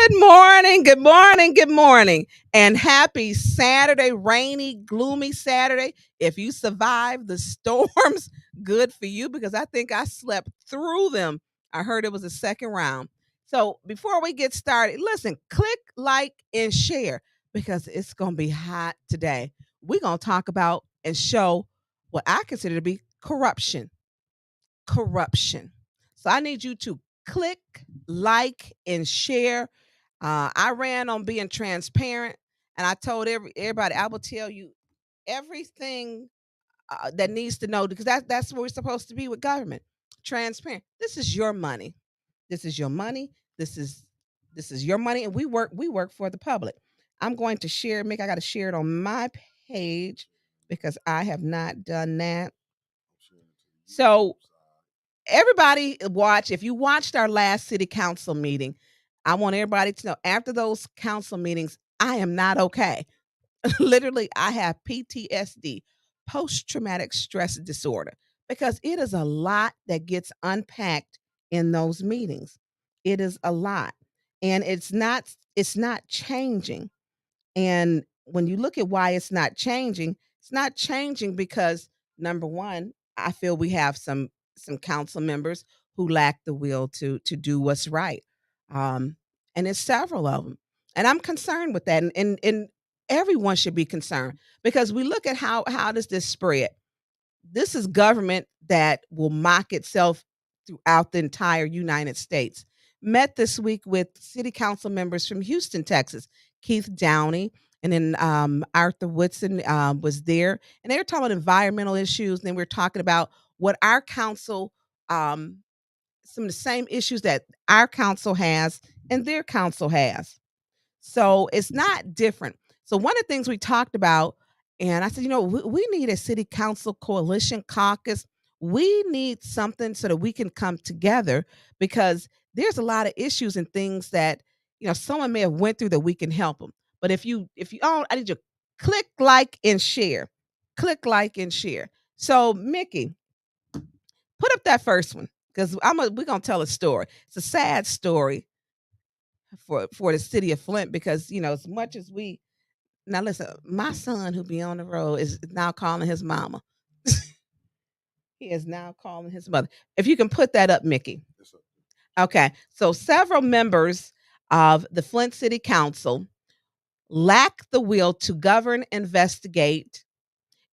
Good morning, good morning, good morning, and happy Saturday, rainy, gloomy Saturday. If you survive the storms, good for you because I think I slept through them. I heard it was a second round. So before we get started, listen, click like and share because it's going to be hot today. We're going to talk about and show what I consider to be corruption. So I need you to click, like, and share. I ran on being transparent, and I told everybody I will tell you everything that needs to know because that's where we're supposed to be with government. Transparent. This is your money. This is your money. This is your money, and we work for the public. I'm going to share. Mick, I got to share it on my page because I have not done that. So everybody watch if you watched our last city council meeting. I want everybody to know after those council meetings I am not okay. Literally, I have PTSD, post traumatic stress disorder, because it is a lot that gets unpacked in those meetings. It is a lot, and it's not changing. And when you look at why it's not changing because number one, I feel we have some council members who lack the will to do what's right. Um, and it's several of them. And I'm concerned with that. And everyone should be concerned because we look at how does this spread? This is government that will mock itself throughout the entire United States. Met this week with city council members from Houston, Texas, Keith Downey, and then Arthur Woodson was there, and they were talking about environmental issues. And then we are talking about what our council, some of the same issues that our council has and their council has. So it's not different. So one of the things we talked about, and I said, we need a city council coalition caucus. We need something so that we can come together because there's a lot of issues and things that someone may have went through that we can help them. But if you oh, I need you to click like and share, click like and share. So Mickey, put up that first one because we're gonna tell a story. It's a sad story for the city of Flint because as much as we now listen, my son who be on the road is now calling his mama. He is now calling his mother. If you can put that up, Mickey. Okay. So several members of the Flint City Council lack the will to govern, investigate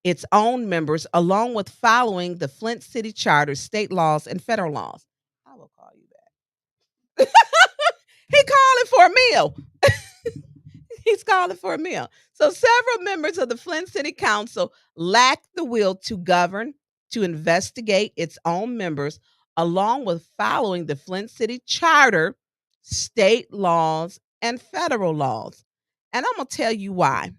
its own members, along with following the Flint City Charter, state laws, and federal laws. I will call you back. He calling for a meal. He's calling for a meal. So several members of the Flint City Council lack the will to govern, to investigate its own members, along with following the Flint City Charter, state laws, and federal laws. And I'm going to tell you why.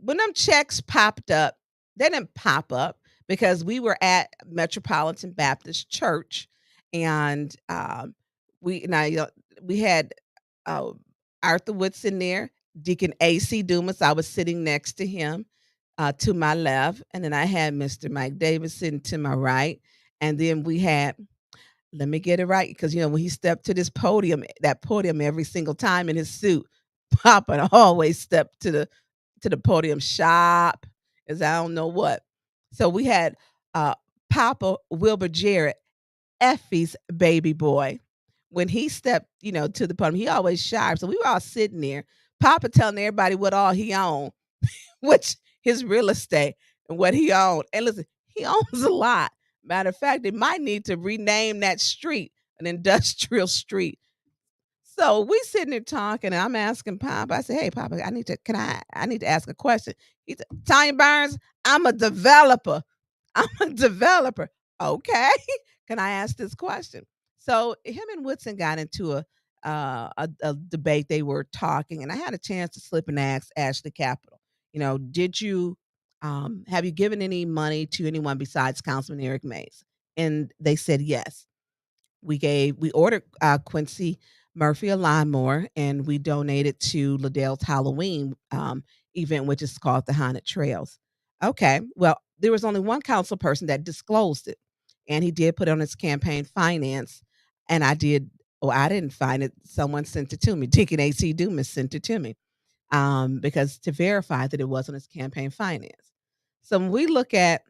When them checks popped up, they didn't pop up because we were at Metropolitan Baptist Church, and we had uh, Arthur Woodson there, Deacon A.C. Dumas. I was sitting next to him to my left. And then I had Mr. Mike Davidson to my right. And then we had, let me get it right, because, when he stepped to that podium every single time in his suit, Papa always stepped to the podium sharp as I don't know what. So we had uh, Papa Wilbur Jarrett, Effie's baby boy. When he stepped, to the podium, he always sharp. So we were all sitting there, Papa telling everybody what all he owned, which his real estate and what he owned. And listen, he owns a lot. Matter of fact, they might need to rename that street an industrial street. So we sitting there talking, and I'm asking Papa. I said, "Hey, Papa, I need to ask a question." He said, "Tonya Burns, I'm a developer. I'm a developer. Okay, can I ask this question?" So him and Woodson got into a debate. They were talking, and I had a chance to slip and ask Ashley Capital. Did you have you given any money to anyone besides Councilman Eric Mays? And they said yes. We ordered Quincy Murphy a lawnmower, and we donated to Liddell's Halloween event, which is called the Haunted Trails. Okay, well, there was only one council person that disclosed it, and he did put it on his campaign finance, and I did Oh, I didn't find it. Someone sent it to me. Deacon AC Dumas sent it to me because to verify that it wasn't his campaign finance. So when we look at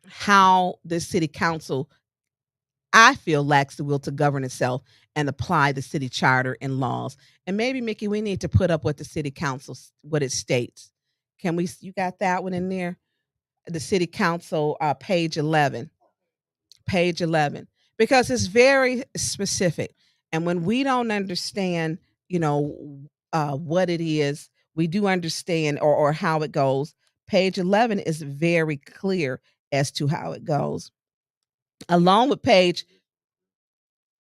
how the city council, I feel, lacks the will to govern itself and apply the city charter and laws. And maybe, Mickey, we need to put up what the city council, what it states. Can we? You got that one in there? The city council, page 11. Page 11, because it's very specific. And when we don't understand, you know, what it is, we do understand, or how it goes. Page 11 is very clear as to how it goes. Along with page,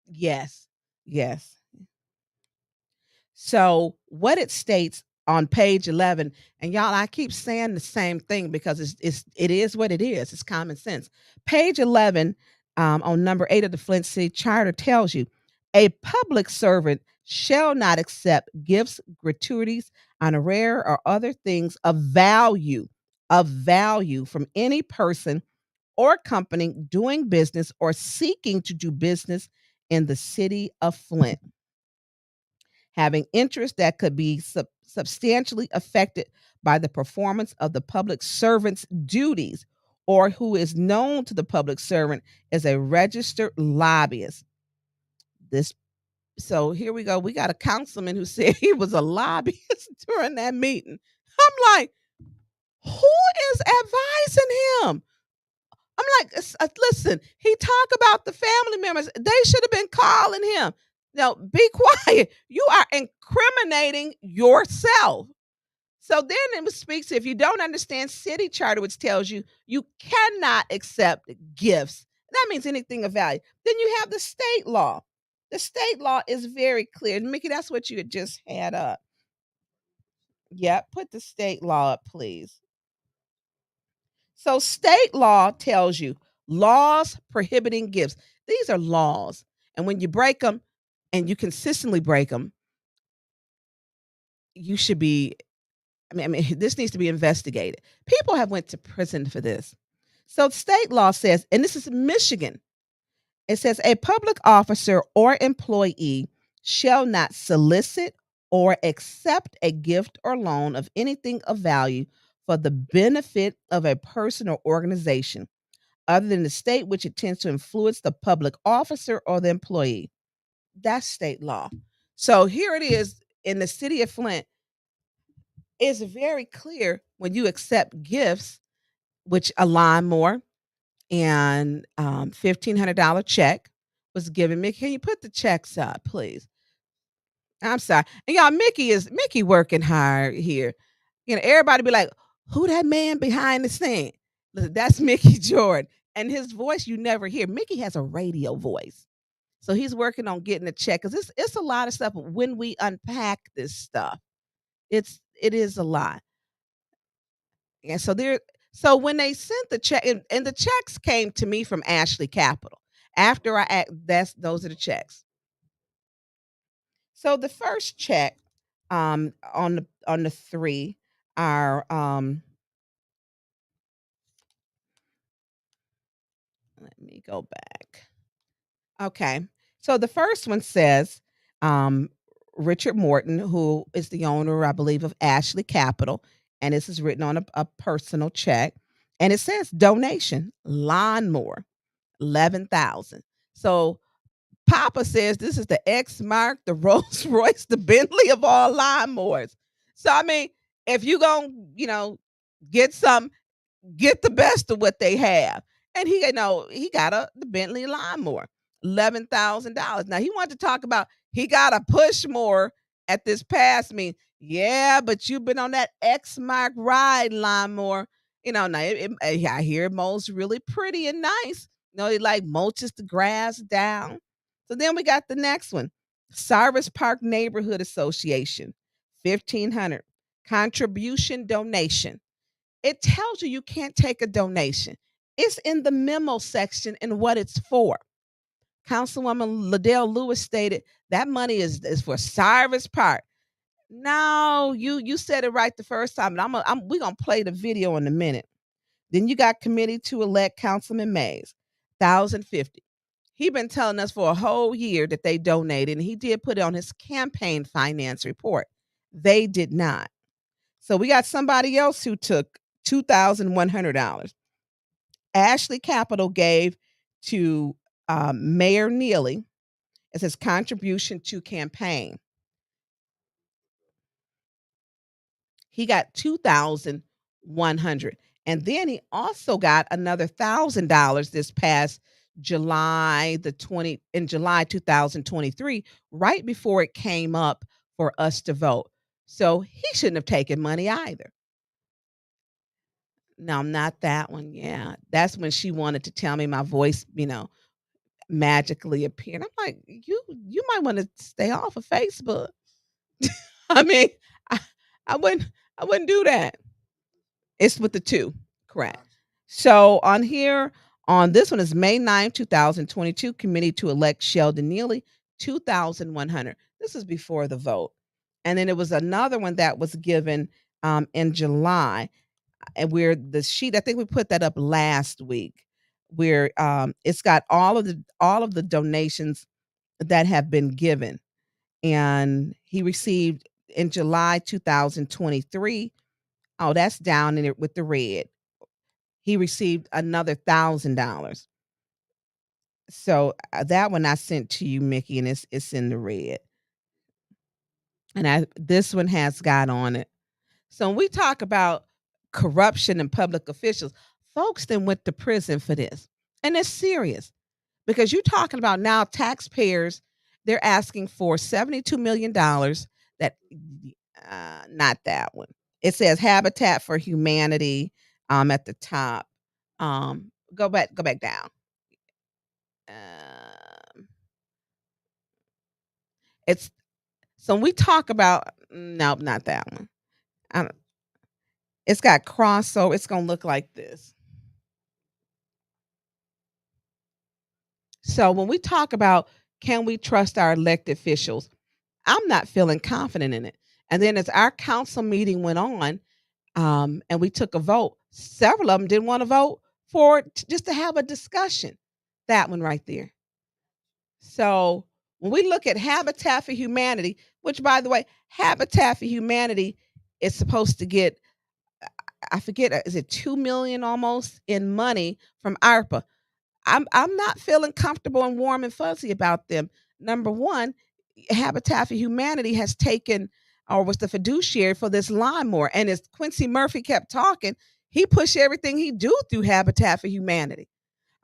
yes, yes. So what it states on page 11, and y'all, I keep saying the same thing because it is what it is. It's common sense. Page 11, on number 8 of the Flint City Charter tells you a public servant shall not accept gifts, gratuities, honorary, or other things of value from any person or company doing business or seeking to do business in the city of Flint, having interest that could be substantially affected by the performance of the public servant's duties, or who is known to the public servant as a registered lobbyist. This So here we go. We got a councilman who said he was a lobbyist during that meeting. I'm like, who is advising him? I'm like, listen, he talk about the family members. They should have been calling him. No, be quiet. You are incriminating yourself. So then it speaks, if you don't understand city charter, which tells you you cannot accept gifts. That means anything of value. Then you have the state law. The state law is very clear. Mickey, that's what you had just had up. Yeah, put the state law up, please. So state law tells you laws prohibiting gifts. These are laws. And when you break them and you consistently break them, you should be, I mean, this needs to be investigated. People have went to prison for this. So state law says, and this is Michigan, it says a public officer or employee shall not solicit or accept a gift or loan of anything of value for the benefit of a person or organization other than the state which it tends to influence the public officer or the employee. That's state law. So here it is in the city of Flint. It's very clear when you accept gifts, which a lawnmower and $1,500 check was given. Mickey, can you put the checks up, please? I'm sorry. And y'all, Mickey working hard here. You know, everybody be like, who that man behind the scene? Listen, that's Mickey Jordan. And his voice you never hear. Mickey has a radio voice. So he's working on getting a check because it's a lot of stuff. When we unpack this stuff, it is a lot. And so when they sent the check, and the checks came to me from Ashley Capital. After those are the checks. So the first check on the three are let me go back. Okay. So the first one says um Richard Morton, who is the owner, I believe, of Ashley Capital, and this is written on a personal check, and it says donation lawnmower 11,000. So Papa says this is the X Mark, the Rolls Royce, the Bentley of all lawnmowers. So I mean, if you gonna, get some, get the best of what they have. And he got the Bentley lawnmower, $11,000. Now he wanted to talk about he got a push more at this past mean. Yeah, but you've been on that X Mark ride lawnmower. Now I hear it mows really pretty and nice. It like mulches the grass down. So then we got the next one. Cyrus Park Neighborhood Association, 1,500 contribution donation. It tells you can't take a donation. It's in the memo section and what it's for. Councilwoman Liddell Lewis stated that money is for Cyrus Park. No, you said it right the first time. And we're gonna play the video in a minute. Then you got committee to elect Councilman Mays, 1,050. He been telling us for a whole year that they donated, and he did put it on his campaign finance report. They did not. So we got somebody else who took $2,100. Ashley Capital gave to Mayor Neely as his contribution to campaign. He got 2,100. And then he also got another $1,000 this past July 2023, right before it came up for us to vote. So he shouldn't have taken money either. No, not that one. Yeah. That's when she wanted to tell me my voice, magically appeared. I'm like, you might want to stay off of Facebook. I mean, I, I wouldn't I wouldn't do that. It's with the 2, correct. So on this one is May 9, 2022, committee to elect Sheldon Neely, 2,100. This is before the vote. And then there was another one that was given in July, and where the sheet, I think we put that up last week, where it's got all of the donations that have been given. And he received in July 2023. Oh, that's down in it with the red. He received another $1,000. So that one I sent to you, Mickey, and it's in the red. And this one has got on it. So when we talk about corruption in public officials, folks then went to prison for this. And it's serious because you're talking about now taxpayers, they're asking for $72 million that not that one. It says Habitat for Humanity at the top. Go back down. Um, it's so when we talk about nope, not that one. I don't, it's got crossover. It's gonna look like this. So when we talk about can we trust our elected officials, I'm not feeling confident in it. And then as our council meeting went on, and we took a vote, several of them didn't want to vote for it just to have a discussion. That one right there. So when we look at Habitat for Humanity, which by the way, Habitat for Humanity is supposed to get, I forget, is it 2 million almost in money from ARPA? I'm not feeling comfortable and warm and fuzzy about them. Number one, Habitat for Humanity has taken or was the fiduciary for this lawnmower. And as Quincy Murphy kept talking, he pushed everything he do through Habitat for Humanity.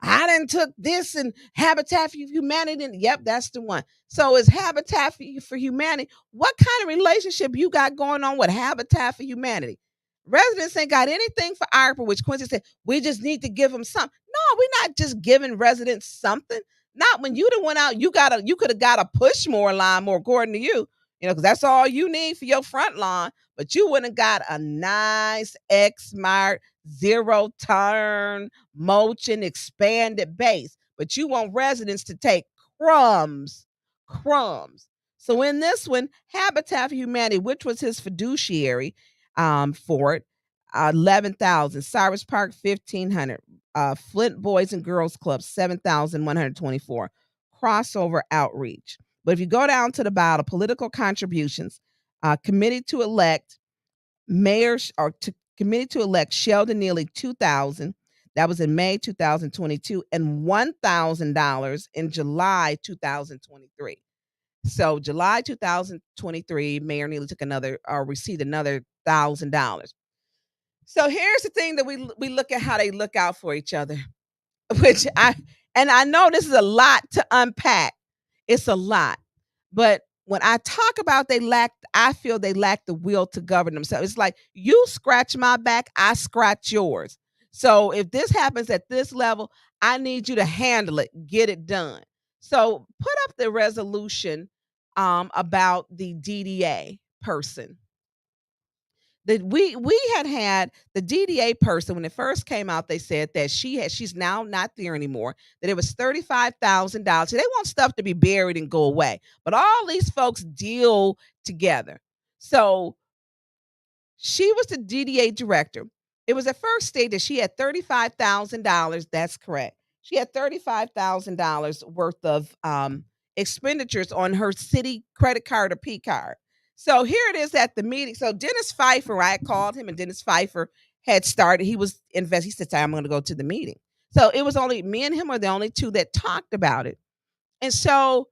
I done took this and Habitat for Humanity. And yep, that's the one. So is Habitat for Humanity, what kind of relationship you got going on with Habitat for Humanity? Residents ain't got anything for ARPA, which Quincy said, we just need to give them something. No, we're not just giving residents something. Not when you done went out, you could have got a Pushmore line more according to you, because that's all you need for your front lawn. But you wouldn't have got a nice X-Mart, zero turn, mulching, expanded base. But you want residents to take crumbs, crumbs. So in this one, Habitat for Humanity, which was his fiduciary for it, 11,000. Cyrus Park, 1,500. Flint Boys and Girls Club, 7,124. Crossover outreach. But if you go down to the bottom, political contributions, committee to elect mayors or to committee to elect Sheldon Neely, 2,000. That was in May 2022, and $1,000 in July 2023. So July 2023, Mayor Neely took another or received another $1,000. So here's the thing that we look at how they look out for each other, which I know this is a lot to unpack. It's a lot. But when I talk about I feel they lack the will to govern themselves. It's like you scratch my back, I scratch yours. So if this happens at this level, I need you to handle it, get it done. So put up the resolution about the DDA person. That we had the DDA person when it first came out. They said that she's now not there anymore. That it was $35,000. They want stuff to be buried and go away, but all these folks deal together. So she was the DDA director. It was at first stated that she had $35,000. That's correct. She had $35,000 worth of expenditures on her city credit card or P card. So here it is at the meeting. So Dennis Pfeiffer, I had called him, and Dennis Pfeiffer had started. He was invest. He said, "I'm going to go to the meeting." So it was only me and him were the only two that talked about it. And so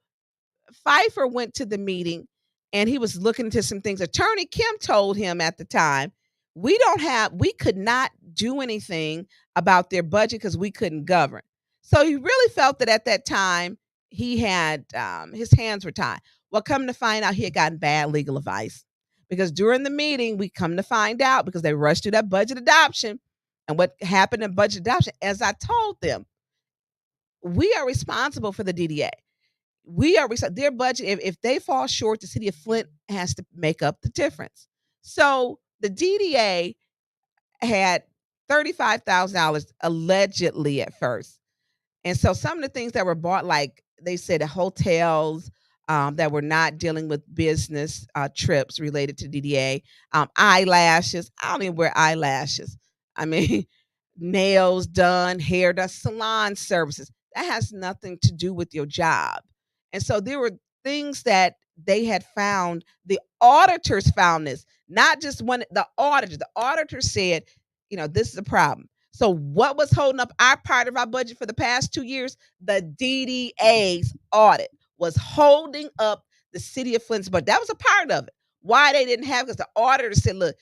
Pfeiffer went to the meeting and he was looking into some things. Attorney Kim told him at the time, we could not do anything about their budget because we couldn't govern. So he really felt that at that time he had his hands were tied. Well, come to find out, he had gotten bad legal advice because during the meeting, we come to find out because they rushed through that budget adoption. And what happened in budget adoption, as I told them, we are responsible for the DDA. Their budget. If they fall short, the city of Flint has to make up the difference. So the DDA had $35,000 allegedly at first. And so some of the things that were bought, like they said, hotels that were not dealing with business trips related to DDA, eyelashes. I don't even wear eyelashes. I mean, nails done, hair done, salon services. That has nothing to do with your job. And so there were things that they had found. The auditors found this, not just one. The auditors. The auditor said, this is a problem. So what was holding up our part of our budget for the past 2 years? The DDA's audit was holding up the city of Flint's budget. That was a part of it. Why they didn't have, because the auditor said, look,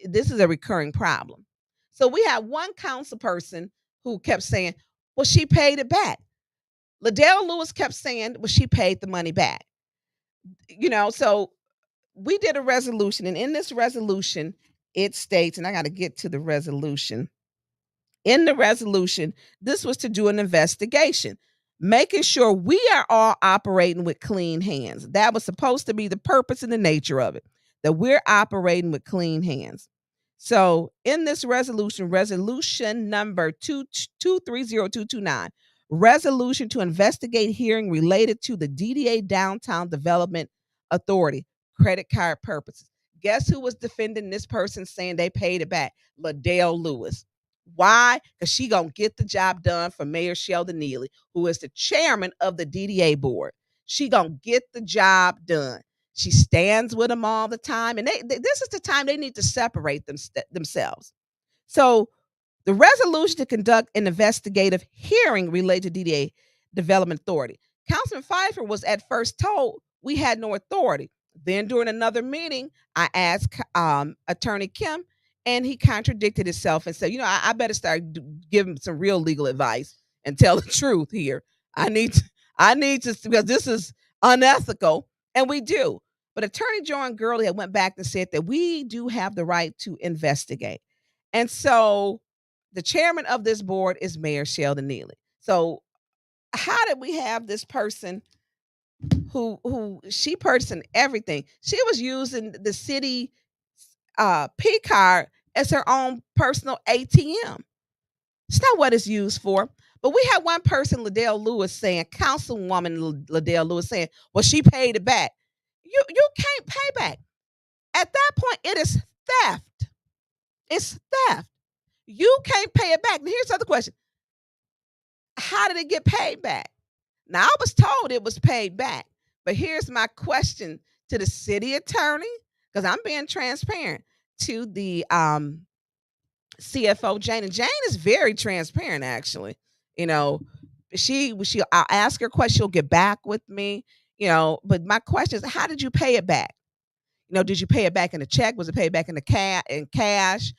this is a recurring problem. So we had one council person who kept saying, well, she paid it back. Liddell Lewis kept saying, well, she paid the money back. So we did a resolution, and in this resolution, it states, and I got to get to the resolution. In the resolution, this was to do an investigation, making sure we are all operating with clean hands. That was supposed to be the purpose and the nature of it, that we're operating with clean hands. So in this resolution, resolution number 2230229, resolution to investigate hearing related to the DDA Downtown Development Authority credit card purposes. Guess who was defending this person saying they paid it back? Liddell Lewis. Why? Because she gonna get the job done for Mayor Sheldon Neely, who is the chairman of the DDA board. She gonna get the job done. She stands with them all the time, and this is the time they need to separate themselves. So the resolution to conduct an investigative hearing related to DDA Development Authority. Councilman Pfeiffer was at first told we had no authority. Then during another meeting, I asked Attorney Kim, and he contradicted himself and said, I better start giving some real legal advice and tell the truth here. I need to, because this is unethical, and we do. But Attorney Joan Gurley had went back and said that we do have the right to investigate. And so the chairman of this board is Mayor Sheldon Neely. So how did we have this person who she purchasing everything? She was using the city P card as her own personal ATM. It's not what it's used for. But we had one person, Liddell Lewis, saying, Councilwoman Liddell Lewis saying, well, she paid it back. You can't pay back. At that point, it is theft. It's theft. You can't pay it back. Now, here's the other question. How did it get paid back? Now, I was told it was paid back. But here's my question to the city attorney, because I'm being transparent, to the CFO, Jane. And Jane is very transparent, actually. I'll ask her a question, she'll get back with me, but my question is, how did you pay it back? Did you pay it back in a check? Was it paid back in cash?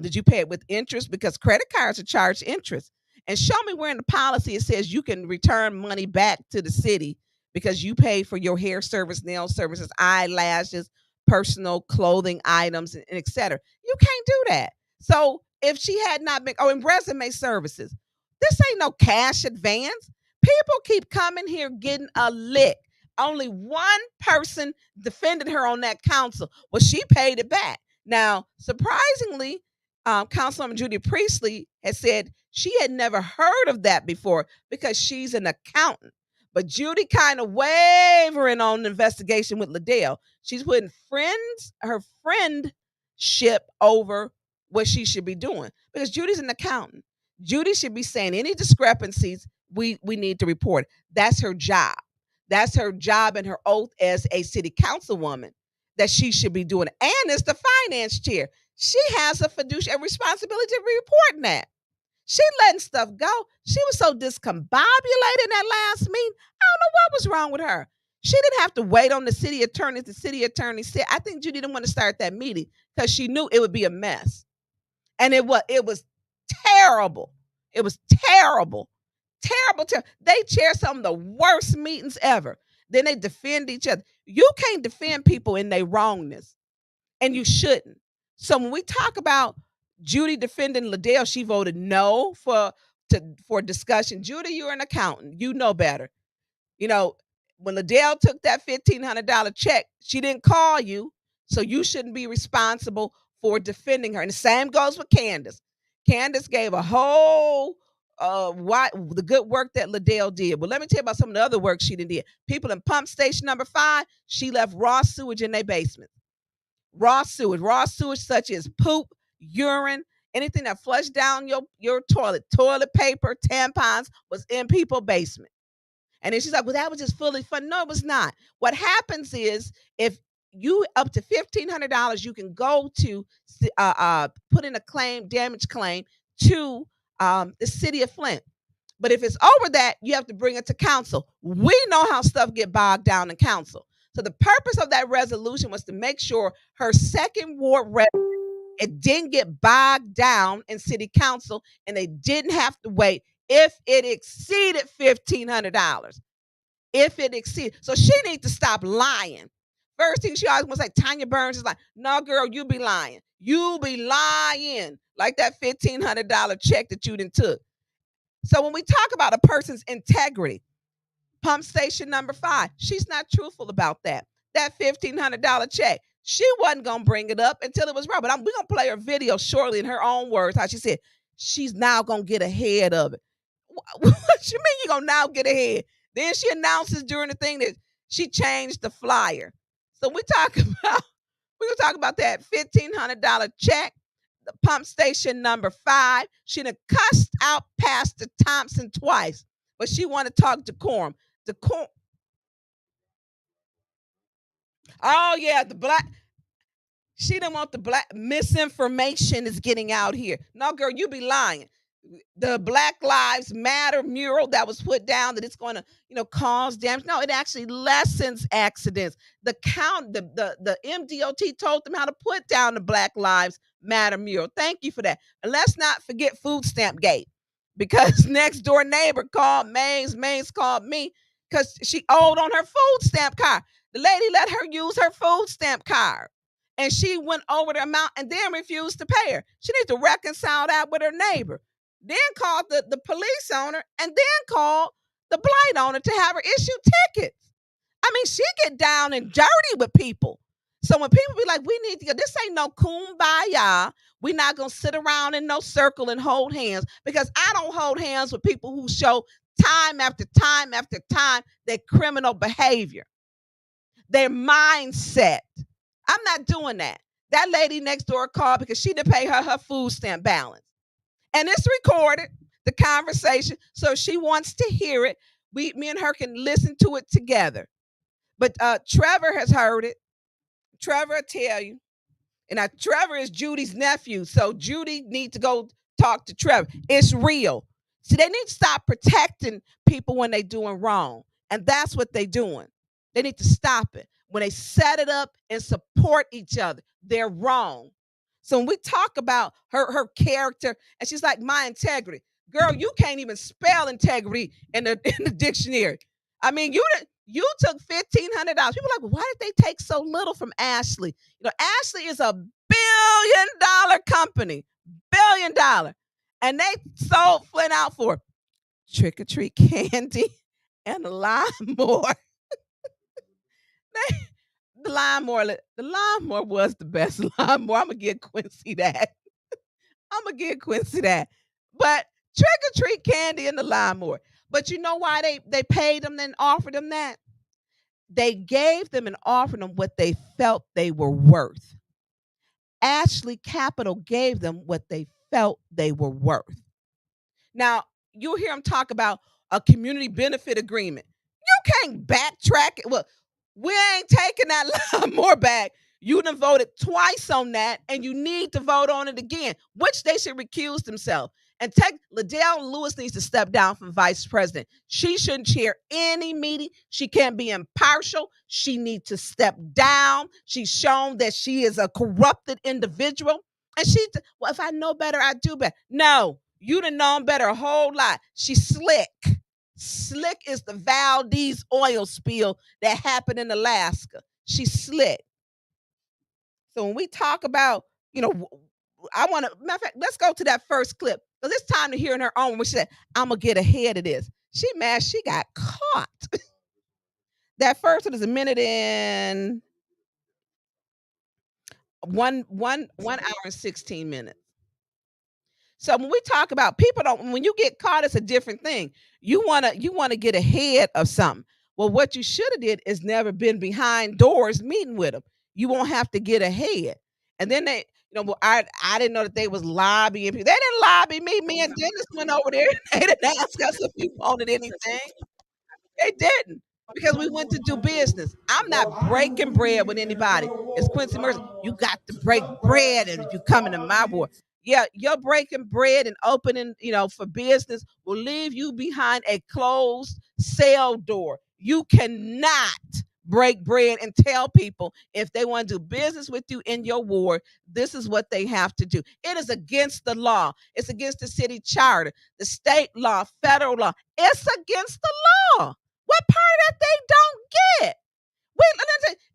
Did you pay it with interest? Because credit cards are charged interest. And show me where in the policy it says you can return money back to the city because you pay for your hair service, nail services, eyelashes, personal clothing items, and et cetera. You can't do that. So if she had not been, in resume services, this ain't no cash advance. People keep coming here getting a lick. Only one person defended her on that council. Well, she paid it back. Now, surprisingly, Councilwoman Judy Priestley had said she had never heard of that before because she's an accountant. But Judy kind of wavering on the investigation with Liddell. She's putting her friendship over what she should be doing because Judy's an accountant. Judy should be saying any discrepancies we need to report. That's her job. That's her job and her oath as a city councilwoman that she should be doing. And as the finance chair, she has a fiduciary responsibility to be reporting that. She letting stuff go. She was so discombobulated in that last meeting. I don't know what was wrong with her. She didn't have to wait on the city attorney. The city attorney said, I think Judy didn't want to start that meeting because she knew it would be a mess. And it was terrible. It was terrible. Terrible. They chair some of the worst meetings ever. Then they defend each other. You can't defend people in their wrongness, and you shouldn't. So when we talk about Judy defending Liddell, she voted no for discussion. Judy, you're an accountant. You know better. You know, when Liddell took that $1,500 check, she didn't call you, so you shouldn't be responsible for defending her. And the same goes with Candace. Candace gave a whole why the good work that Liddell did. Well, let me tell you about some of the other work she did. People in pump station number 5, she left raw sewage in their basement. Raw sewage such as poop, urine, anything that flushed down your toilet paper, tampons was in people's basement. And then she's like, well, that was just fully funded. No, it was not. What happens is if you up to $1,500, you can go to put in a claim, damage claim to the city of Flint. But if it's over that, you have to bring it to council. We know how stuff get bogged down in council. So the purpose of that resolution was to make sure her second ward it didn't get bogged down in city council, and they didn't have to wait if it exceeded $1,500. If it exceeded, so she needs to stop lying. First thing she always wants to say, Tonya Burns is like, no, girl, you be lying. You be lying like that $1,500 check that you done took. So when we talk about a person's integrity, pump station number 5, she's not truthful about that. That $1,500 check, she wasn't going to bring it up until it was wrong. But we're going to play her video shortly in her own words, how she said she's now going to get ahead of it. What you mean you're going to now get ahead? Then she announces during the thing that she changed the flyer. So we're going to talk about that $1,500 check, the pump station number 5. She done cussed out Pastor Thompson twice, but she want to talk decorum. Oh yeah, the black. She didn't want the black misinformation is getting out here. No, girl, you be lying. The Black Lives Matter mural that was put down that it's going to, cause damage. No, it actually lessens accidents. The MDOT told them how to put down the Black Lives Matter mural. Thank you for that. And let's not forget Food Stamp Gate, because next door neighbor called Mays called me because she owed on her food stamp card. The lady let her use her food stamp card, and she went over the amount and then refused to pay her. She needs to reconcile that with her neighbor. Then called the police on her, and then called the blight owner to have her issue tickets. I mean, she get down and dirty with people. So when people be like, we need to go, this ain't no kumbaya. We're not going to sit around in no circle and hold hands, because I don't hold hands with people who show time after time after time their criminal behavior, their mindset. I'm not doing that. That lady next door called because she didn't pay her food stamp balance. And it's recorded, the conversation. So if she wants to hear it, me and her can listen to it together. But Trevor has heard it. Trevor will tell you. And Trevor is Judy's nephew. So Judy needs to go talk to Trevor. It's real. See, they need to stop protecting people when they're doing wrong. And that's what they're doing. They need to stop it. When they set it up and support each other, they're wrong. So when we talk about her character, and she's like, my integrity. Girl, you can't even spell integrity in the dictionary. I mean, you took $1,500. People are like, well, why did they take so little from Ashley? Ashley is a $1 billion company. $1 billion. And they sold Flint out for trick-or-treat candy and a lawnmower. The lawnmower was the best lawnmower. I'm gonna give Quincy that. But trick or treat candy and the lawnmower. But you know why they paid them and offered them that? They gave them and offered them what they felt they were worth. Ashley Capital gave them what they felt they were worth. Now, you'll hear them talk about, a community benefit agreement. You can't backtrack it. Well, we ain't taking that more back. You done voted twice on that, and you need to vote on it again, which they should recuse themselves. And take Liddell Lewis needs to step down from vice president. She shouldn't chair any meeting. She can't be impartial. She needs to step down. She's shown that she is a corrupted individual. And well, if I know better, I do better. No, you'd have known better a whole lot. She's slick. Slick is the Valdez oil spill that happened in Alaska. She's slick. So when we talk about, you know, I want to, matter of fact, let's go to that first clip because it's time to hear in her own when she said, I'm going to get ahead of this. She mad she got caught. That first one is a minute and one hour and 16 minutes. So when we talk about people don't when you get caught, it's a different thing. You wanna get ahead of something. Well, what you should have did is never been behind doors meeting with them. You won't have to get ahead. And then well, I didn't know that they was lobbying people. They didn't lobby me. Me and Dennis went over there. They didn't ask us if we wanted anything. They didn't because we went to do business. I'm not breaking bread with anybody. It's Quincy Mercy. You got to break bread if you come into my board. Yeah, you're breaking bread and opening, for business will leave you behind a closed cell door. You cannot break bread and tell people if they want to do business with you in your ward, this is what they have to do. It is against the law. It's against the city charter, the state law, federal law. It's against the law. What part of that they don't get?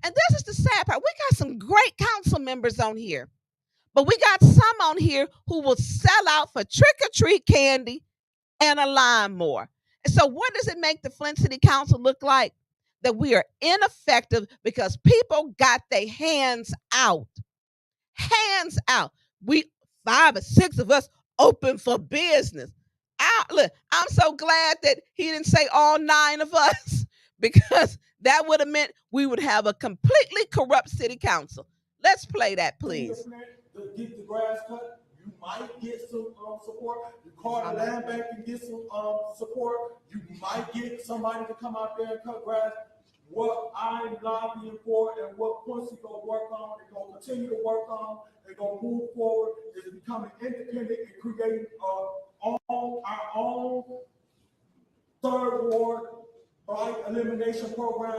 And this is the sad part. We got some great council members on here, but we got some on here who will sell out for trick or treat candy and a lawnmower. And so, what does it make the Flint City Council look like? That we are ineffective because people got their hands out. Hands out. We 5 or 6 of us open for business. Look, I'm so glad that he didn't say all 9 of us because that would have meant we would have a completely corrupt city council. Let's play that, please. Get the grass cut. You might get some support. You call the land bank and get some support. You might get somebody to come out there and cut grass. What I'm lobbying for and what Quincy gonna work on and gonna continue to work on and gonna move forward is becoming independent and creating our own third ward blight elimination program.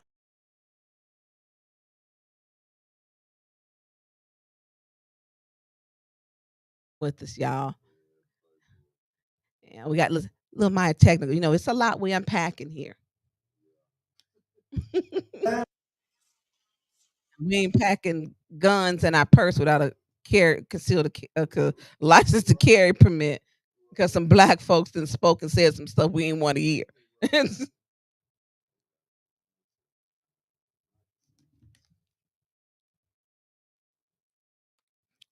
With us, y'all. Yeah, we got little Maya technical. It's a lot we unpacking here. We ain't packing guns in our purse without a license to carry permit because some black folks done spoke and said some stuff we ain't want to hear.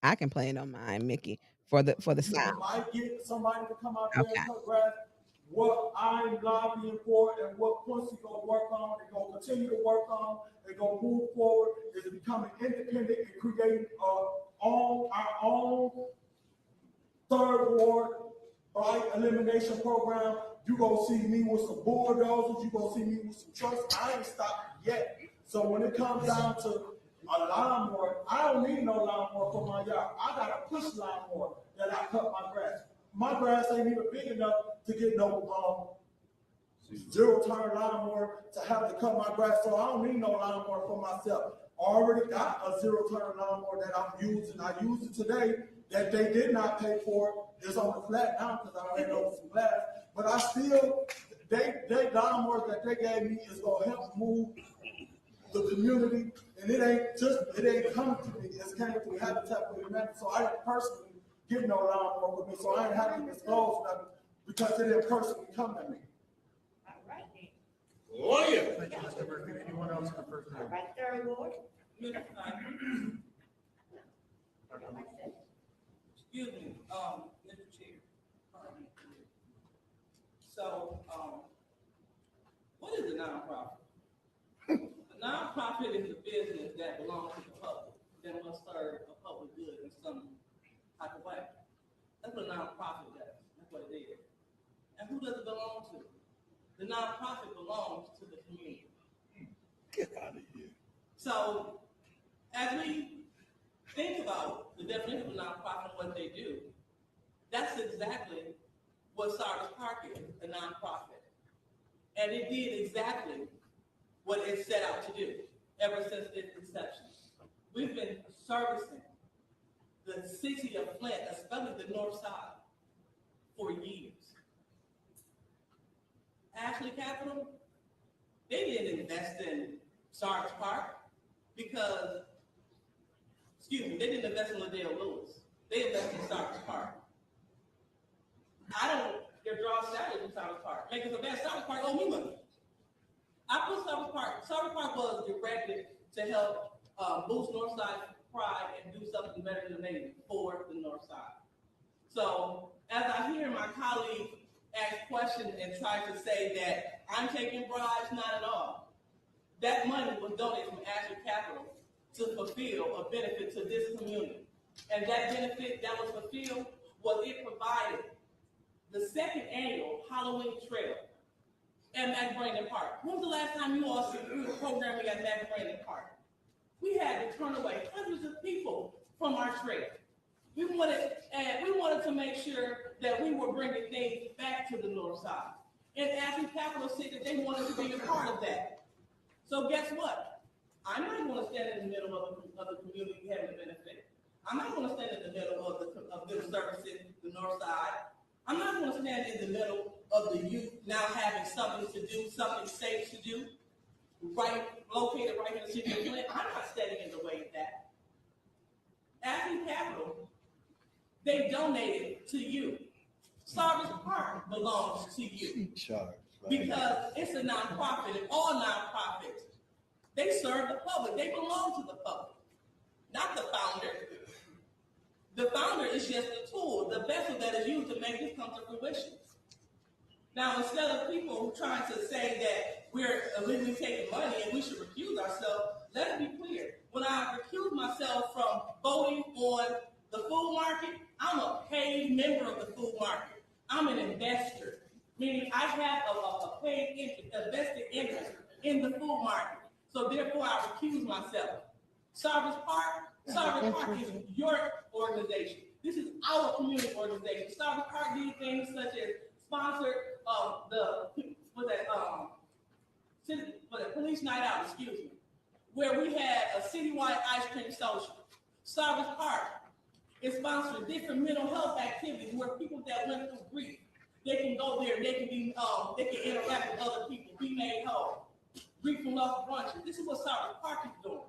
I can play it on mine, Mickey, for the sound. You might get somebody to come out there Okay. and cut grass. What I'm lobbying for and what Quincy gonna work on and gonna continue to work on and gonna move forward is becoming independent and creating our own third ward blight elimination program. You gonna see me with some bulldozers. You gonna see me with some trucks. I ain't stopped yet. So when it comes down to a lawnmower, I don't need no lawnmower for my yard. I got a push lawnmower that I cut my grass. My grass ain't even big enough to get no zero turn lawnmower to have to cut my grass. So I don't need no lawnmower for myself. I already got a zero turn lawnmower that I'm using. I used it today that they did not pay for. It's on the flat now because I ran over some glass. But I still, they lawnmowers that they gave me is gonna help move the community, and it ain't coming to me. It's coming through Habitat for Humanity. So I didn't personally get no lawnmower with me, so I didn't have to disclose nothing because it didn't personally come to me. Oh yeah. Thank you, Mr. Murphy. Anyone else in the first round? Right there, Lord. Excuse me, Mr. Chair. So, what is a nonprofit? A nonprofit is a business that belongs to the public, that must serve a public good in some type of way. That's what a nonprofit does. That's what it is. And who does it belong to? The nonprofit belongs to the community. Get out of here. So as we think about the definition of a nonprofit and what they do, that's exactly what Cyrus Park is, a nonprofit. And it did exactly what it set out to do ever since its inception. We've been servicing the city of Flint, especially the north side, for years. Ashley Capital, they didn't invest in Cyrus Park because, they didn't invest in Liddell Lewis. They invested in Cyrus Park. I don't draw salaries from Cyrus Park. Make it so bad, Cyrus Park owe me money. I put Cyrus Park was directed to help boost Northside pride and do something better than they did for the Northside. So as I hear my colleague ask questions and try to say that I'm taking bribes, not at all. That money was donated from Ashley Capital to fulfill a benefit to this community. And that benefit that was fulfilled was it provided the second annual Halloween trail at McBrandon Park. When was the last time you all saw programming at McBrandon Park? We had to turn away hundreds of people from our trail. We wanted to make sure that we were bringing things back to the north side. And Ashley Capital said that they wanted to be a part of that. So guess what? I'm not going to stand in the middle of the community having a benefit. I'm not going to stand in the middle of them servicing the north side. I'm not going to stand in the middle of the youth now having something to do, something safe to do, located right in the city of Flint. I'm not standing in the way of that. Ashley Capital, they donated to you. Cyrus Park belongs to you. Because it's a nonprofit, and all nonprofits, they serve the public. They belong to the public, not the founder. The founder is just a tool, the vessel that is used to make this come to fruition. Now, instead of people trying to say that we're illegally taking money and we should recuse ourselves, let's be clear. When I recuse myself from voting on the food market, I'm a paid member of the food market. I'm an investor, meaning I have a paid interest, a vested interest in the food market. So therefore, I recuse myself. Cyrus Park is your organization. This is our community organization. Cyrus Park did things such as sponsored the police night out, where we had a citywide ice cream social. Cyrus Park is sponsored different mental health activities where people that went through grief, they can go there, they can interact with other people, be made whole. Grief and love brunches. This is what Cyrus Park is doing.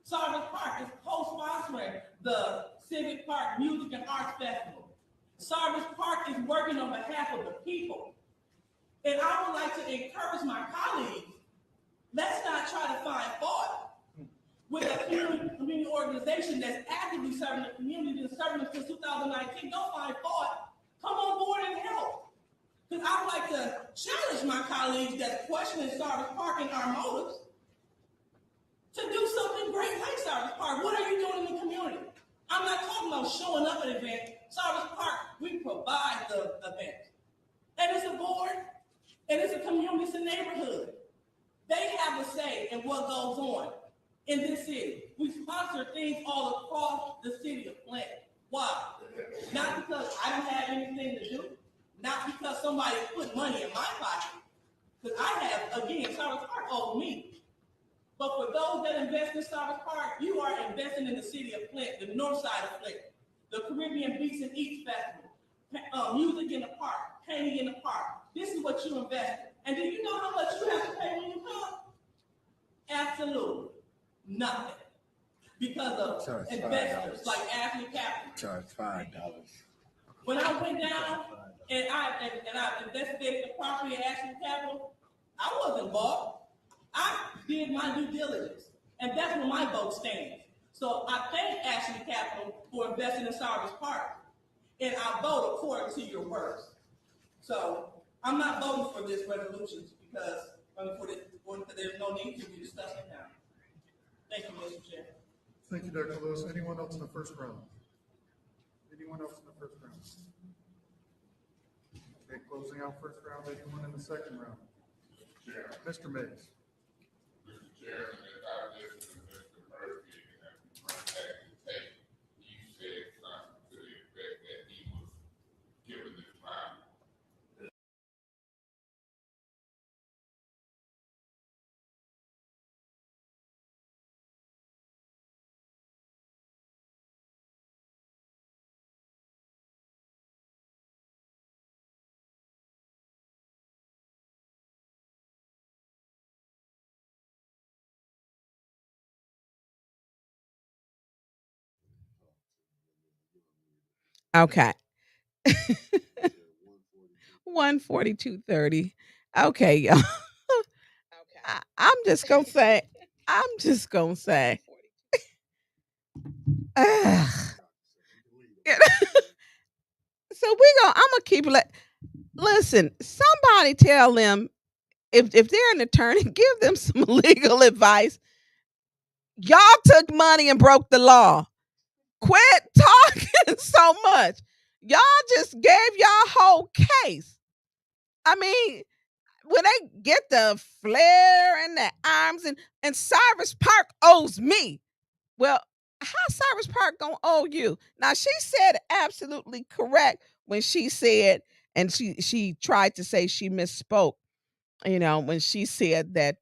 Cyrus Park is co-sponsoring the Civic Park Music and Arts Festival. Cyrus Park is working on behalf of the people. And I would like to encourage my colleagues, let's not try to find fault with a community organization that's actively serving the community and serving them since 2019. Don't find fault. Come on board and help. Because I would like to challenge my colleagues that's questioning Cyrus Park and our motives to do something great like Cyrus Park. What are you doing in the community? I'm not talking about showing up at an event. Cyrus Park, we provide the event. And it's a board, and it's a community, it's a neighborhood. They have a say in what goes on in this city. We sponsor things all across the city of Flint. Why? Not because I don't have anything to do, not because somebody put money in my pocket, because I have, again, Cyrus Park owes me. But for those that invest in Cyrus Park, you are investing in the city of Flint, the north side of Flint, the Caribbean Beats and Eats Festival, music in the park, painting in the park. This is what you invest in. And do you know how much you have to pay when you come? Absolutely nothing. Because of investors like Ashley Capital. Charge $5. When I went down and I investigated the property at Ashley Capital, I wasn't bought. I did my due diligence, and that's where my vote stands. So I thank Ashley Capital for investing in Cyrus Park, and I vote according to your words. So I'm not voting for this resolution because there's no need to be discussing it now. Thank you, Mr. Chair. Thank you, Dr. Lewis. Anyone else in the first round? Anyone else in the first round? Okay, closing out first round, anyone in the second round? Mr. Mays. Mr. Chairman, as I listened to Mr. Murphy and run back the tape, you said something to the effect that he was giving this time. Okay. 142.30. Okay, y'all. I'm just gonna say, I'm just gonna say. Ugh. So I'm gonna keep it. Listen, somebody tell them if they're an attorney, give them some legal advice. Y'all took money and broke the law. Quit talking so much. Y'all just gave y'all whole case. I mean, when they get the flare and the arms and Cyrus Park owes me. Well, how Cyrus Park gonna owe you? Now she said absolutely correct when she said, and she tried to say she misspoke, when she said that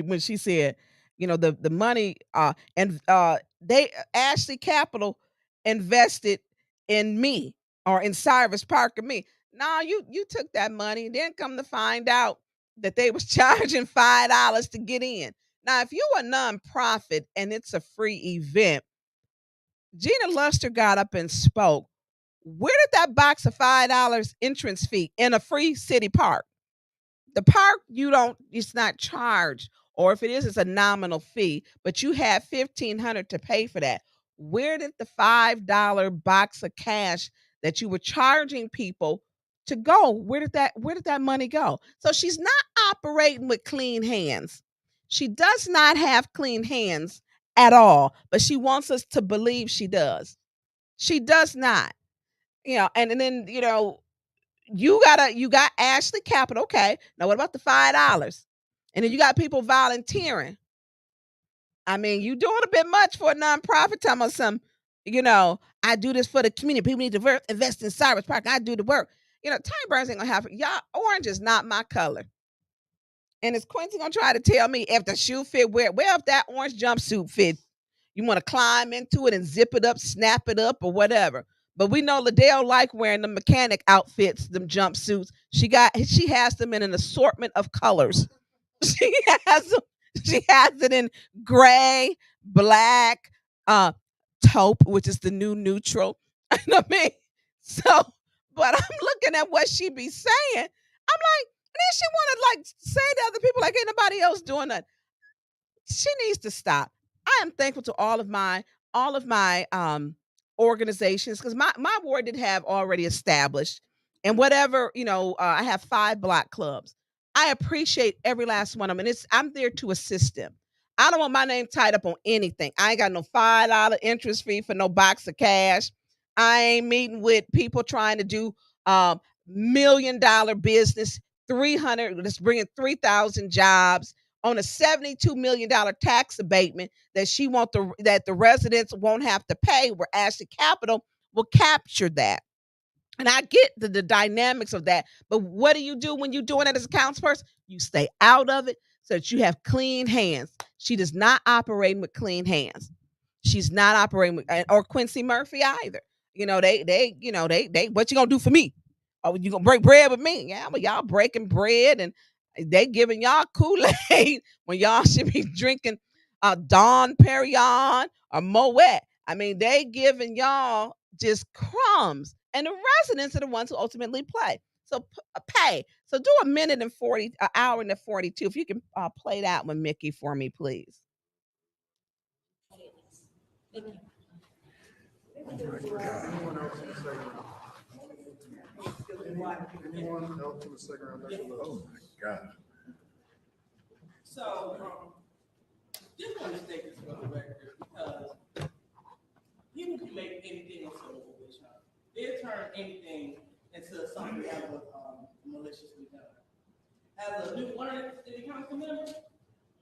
when she said, the money and they Ashley Capital invested in me or in Cyrus Park and me. Now you took that money and then come to find out that they was charging $5 to get in. Now, if you a nonprofit and it's a free event, Gina Luster got up and spoke. Where did that box of $5 entrance fee in a free city park? The park, it's not charged, or if it is, it's a nominal fee, but you have 1,500 to pay for that. Where did the $5 box of cash that you were charging people to go? Where did that money go? So she's not operating with clean hands. She does not have clean hands at all, but she wants us to believe she does. She does not. And then, you got Ashley Capital. Okay. Now what about the $5? And then you got people volunteering. I mean, you doing a bit much for a nonprofit. Talking about I do this for the community. People need to invest in Cyrus Park. I do the work. Tonya Burns ain't gonna have it. Y'all, orange is not my color. And is Quincy gonna try to tell me if the shoe fit well, if that orange jumpsuit fit, you want to climb into it and zip it up, snap it up, or whatever. But we know Liddell like wearing the mechanic outfits, them jumpsuits. She has them in an assortment of colors. She has them, she has it in gray, black, uh, taupe, which is the new neutral. I mean, so, but I'm looking at what she be saying. I'm like, and then she want to like say to other people like ain't nobody else doing that. She needs to stop. I am thankful to all of my organizations because my ward did have already established and whatever I have 5 block clubs. I appreciate every last one of them, and I'm there to assist them. I don't want my name tied up on anything. I ain't got no $5 interest fee for no box of cash. I ain't meeting with people trying to do $1 million business. 300. Let's bring in 3,000 jobs on a $72 million tax abatement that the residents won't have to pay, where Ashley Capital will capture that. And I get the dynamics of that. But what do you do when you're doing it as a councilperson? You stay out of it so that you have clean hands. She does not operate with clean hands. She's not operating with, or Quincy Murphy either. They what you gonna do for me? Oh, you gonna break bread with me? Yeah, but y'all breaking bread and they giving y'all Kool-Aid when y'all should be drinking Dawn Perignon or Moet. I mean, they giving y'all just crumbs, and the residents are the ones who ultimately play. So pay. So do a minute and 40, an hour and 42. If you can play that one, Mickey, for me, please. Anyone else in the second round? Anyone else in the second round? Oh my God. So, just want to state this for the record because people can make anything else of a witch hunt. did turn anything into something that was maliciously done. As a new one of the city council members,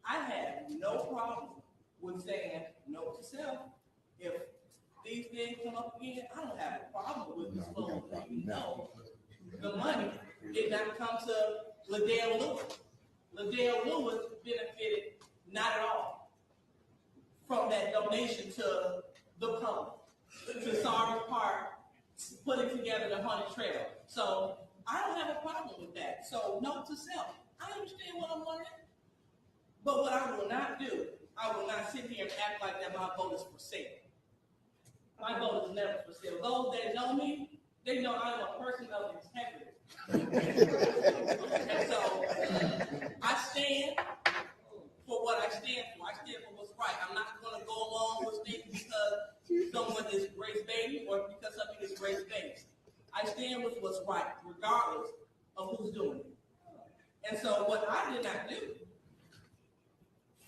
I had no problem with saying no to self. If these things come up again, I don't have a problem with disclosing, even though the money did not come to Liddell Lewis. Liddell Lewis benefited not at all from that donation to the public, to Sarvis Park, putting together the Haunted Trail. So I don't have a problem with that. So note to self, I understand what I'm learning, but what I will not do, I will not sit here and act like that my vote is for sale. My vote is never for sale. Those that know me, they know I'm a person of integrity. And so I stand for what I stand for. I stand for what's right. I'm not going to go along with things because someone is race-baiting or because something is race-based. I stand with what's right, regardless of who's doing it. And so what I did not do,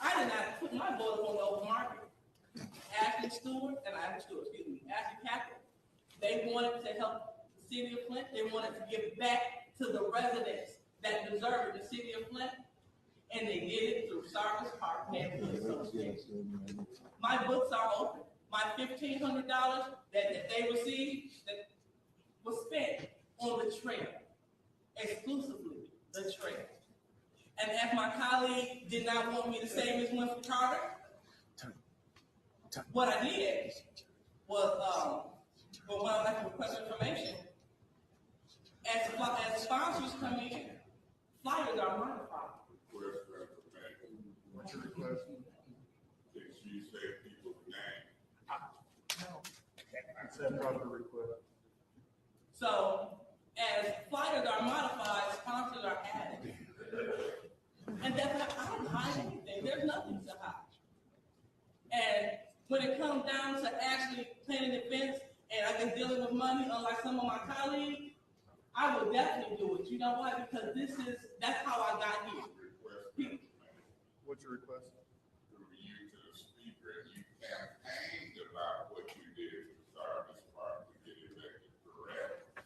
I did not put my vote on the open market. Ashley Capital, they wanted to help the city of Flint. They wanted to give back to the residents that deserve it, the city of Flint. And they did it through Sarvis Park Neighborhood Association. My books are open. My $1,500 that they received that was spent on the trail, exclusively the trail. And as my colleague did not want me to say Ms. Winfrey Carter, what I did was, when I like to request information, as sponsors come in, flyers are modified. Request for information. What's your request? Did you say people's name? It's that proper request. So, as flyers are modified, sponsors are added. And that's not, I don't hide anything. There's nothing to hide. And when it comes down to actually planning events and I've been dealing with money, unlike some of my colleagues, I will definitely do it. You know why? Because that's how I got here. What's your request? Through you to the speaker, you campaigned about what you did to Sarvis Park to get elected, correct?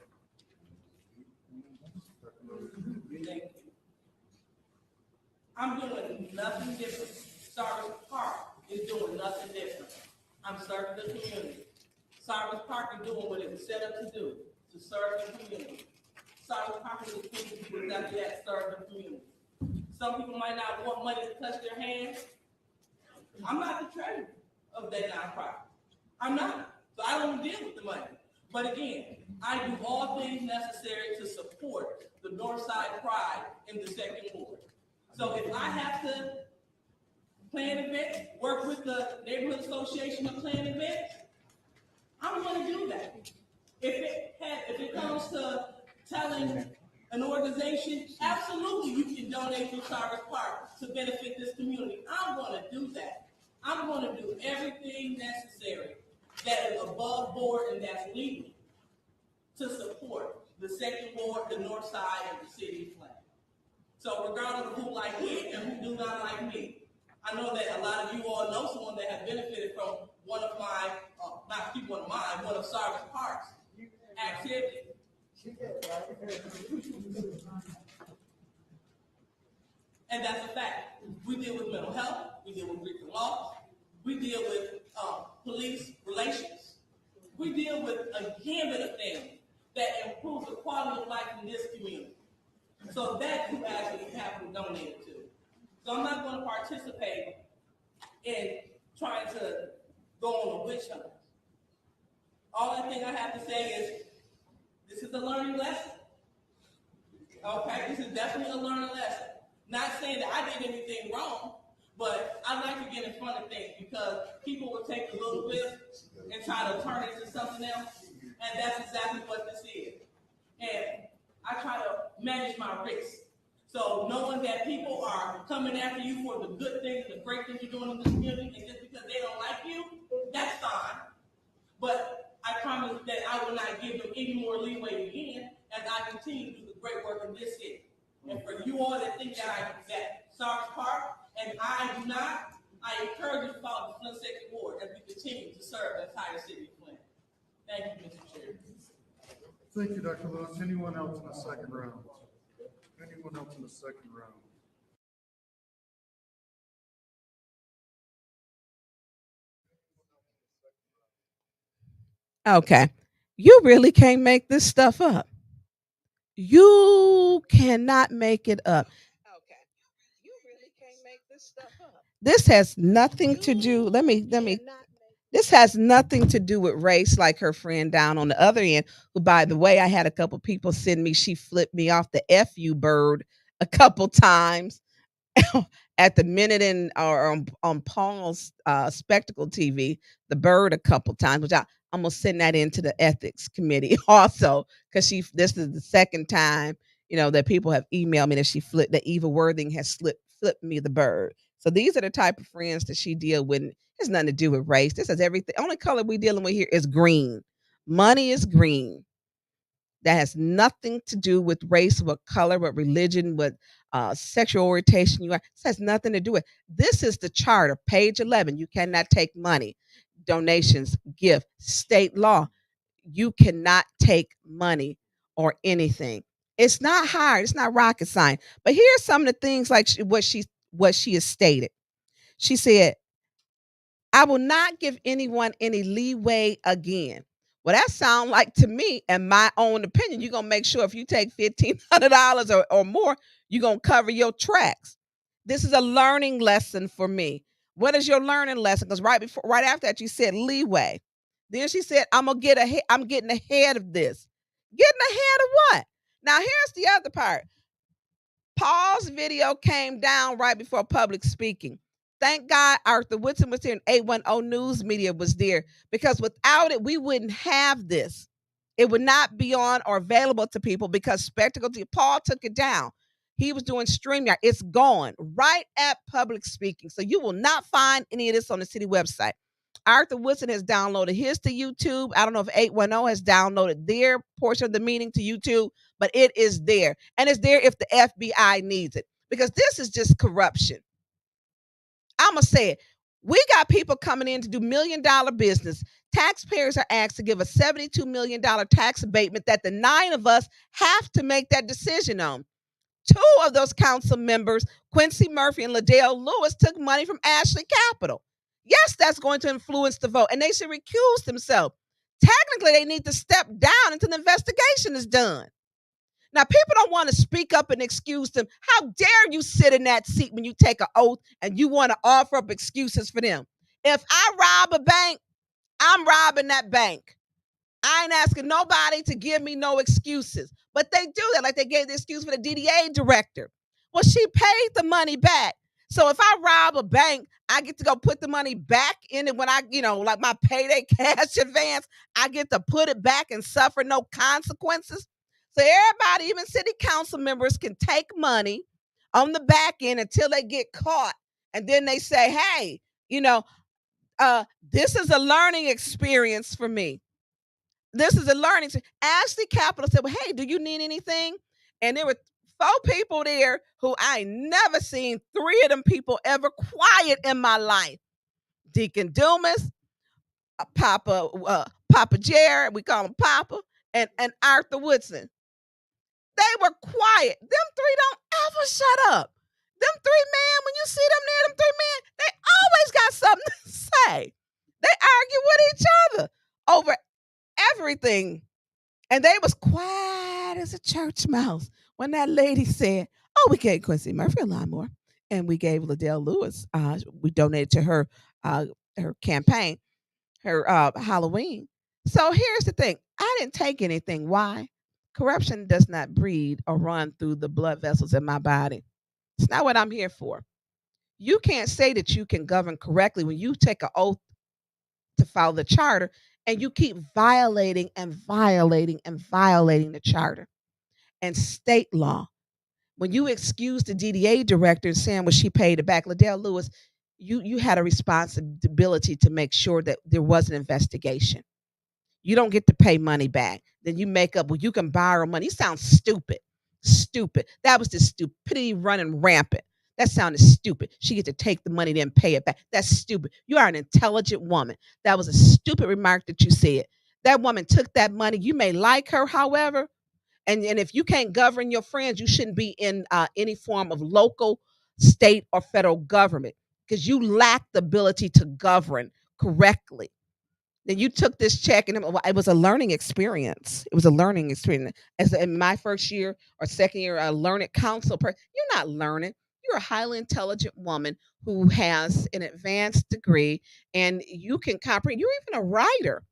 Thank you. I'm doing nothing different. Sarvis Park is doing nothing different. I'm serving the community. Sarvis Park is doing what it was set up to do, to serve the community. Sarvis Park is equipping people exactly that, serve the community. Some people might not want money to touch their hands. I'm not the treasurer of that nonprofit. I'm not. So I don't deal with the money. But again, I do all things necessary to support the Northside Pride in the second ward. So if I have to plan events, work with the neighborhood association to plan events, I'm going to do that. If it comes to telling an organization, absolutely you can donate to Sarvis Park to benefit this community. I'm going to do that. I'm going to do everything necessary that is above board and that's legal to support the second ward, the north side of the city of Flint. So regardless of who like me and who do not like me, I know that a lot of you all know someone that has benefited from one of my, one of Sarvis Park's activities. And that's a fact. We deal with mental health, we deal with grief and loss, we deal with police relations, we deal with a gamut of things that improve the quality of life in this community. So that's who actually capital donated to. So I'm not going to participate in trying to go on a witch hunt. All I think I have to say is, this is a learning lesson. Okay, this is definitely a learning lesson. Not saying that I did anything wrong, but I like to get in front of things because people will take a little bit and try to turn it into something else, and that's exactly what this is. And I try to manage my risks. So knowing that people are coming after you for the good things and the great things you're doing in the community, and just because they don't like you, that's fine. But I promise that I will not give them any more leeway again as I continue to do the great work in this city. And for you all that think that Sarvis Park, and I do not, I encourage you to follow the Flint Second Ward as we continue to serve the entire city of Flint. Thank you, Mr. Chair. Thank you, Dr. Lewis. Anyone else in the second round? Anyone else in the second round? Okay. You really can't make this stuff up. You cannot make it up. Okay. You really can't make this stuff up. This has nothing to do. Let me this has nothing to do with race, like her friend down on the other end, who, by the way, I had a couple people send me, she flipped me off the FU bird a couple times at the minute in or on Paul's spectacle TV, the bird a couple times, which I'm gonna send that into the ethics committee also, because this is the second time that people have emailed me that she flipped that Eva Worthing has flipped me the bird. So these are the type of friends that she deal with. It has nothing to do with race. This has everything. Only color we dealing with here is green. Money is green. That has nothing to do with race, what color, what religion, what sexual orientation you are. This has nothing to do with. This is the charter, page 11. You cannot take money, donations, gift, state law. You cannot take money or anything. It's not hard. It's not rocket science. But here's some of the things like what she has stated. She said, I will not give anyone any leeway again. Well, that sounds like to me, in my own opinion, you're gonna make sure if you take $1,500 or more, you're gonna cover your tracks. This is a learning lesson for me. What is your learning lesson? Because right after that, you said leeway. Then she said, I'm gonna get ahead, I'm getting ahead of this. Getting ahead of what? Now, here's the other part. Paul's video came down right before public speaking. Thank God Arthur Woodson was here and 810 News Media was there, because without it, we wouldn't have this. It would not be on or available to people because Spectacle TV, Paul took it down. He was doing StreamYard. It's gone right at public speaking. So you will not find any of this on the city website. Arthur Woodson has downloaded his to YouTube. I don't know if 810 has downloaded their portion of the meeting to YouTube, but it is there. And it's there if the FBI needs it, because this is just corruption. I'm going to say it. We got people coming in to do $1 million business. Taxpayers are asked to give a $72 million tax abatement that the 9 of us have to make that decision on. 2 of those council members, Quincy Murphy and Liddell Lewis, took money from Ashley Capital. Yes, that's going to influence the vote, and they should recuse themselves. Technically, they need to step down until the investigation is done. Now, people don't want to speak up and excuse them. How dare you sit in that seat when you take an oath and you want to offer up excuses for them? If I rob a bank, I'm robbing that bank. I ain't asking nobody to give me no excuses. But they do that, like they gave the excuse for the DDA director. Well, she paid the money back. So if I rob a bank, I get to go put the money back in it when I, like my payday cash advance, I get to put it back and suffer no consequences. So everybody, even city council members, can take money on the back end until they get caught. And then they say, hey, this is a learning experience for me. This is a learning. Ashley Capital said, well, hey, do you need anything? And there were 4 people there who I never seen 3 of them people ever quiet in my life. Deacon Dumas, Papa Jared, we call him Papa, and Arthur Woodson. They were quiet. Them 3 don't ever shut up. Them 3 men, when you see them there, them 3 men, they always got something to say. They argue with each other over everything. And they was quiet as a church mouse when that lady said, oh, we gave Quincy Murphy a lot more. And we gave Liddell Lewis, we donated to her campaign, her Halloween. So here's the thing. I didn't take anything. Why? Corruption does not breed or run through the blood vessels in my body. It's not what I'm here for. You can't say that you can govern correctly when you take an oath to follow the charter and you keep violating and violating and violating the charter and state law. When you excuse the DDA director and saying, well, she paid it back, Liddell Lewis, you had a responsibility to make sure that there was an investigation. You don't get to pay money back. Then you make up, well, you can borrow money. You sound stupid. Stupid. That was the stupidity running rampant. That sounded stupid. She get to take the money, then pay it back. That's stupid. You are an intelligent woman. That was a stupid remark that you said. That woman took that money. You may like her, however, and if you can't govern your friends, you shouldn't be in any form of local, state, or federal government because you lack the ability to govern correctly. Then you took this check, and it was a learning experience. It was a learning experience. As in my first year or second year, a learning counsel person, you're not learning. You're a highly intelligent woman who has an advanced degree, and you can comprehend. You're even a writer,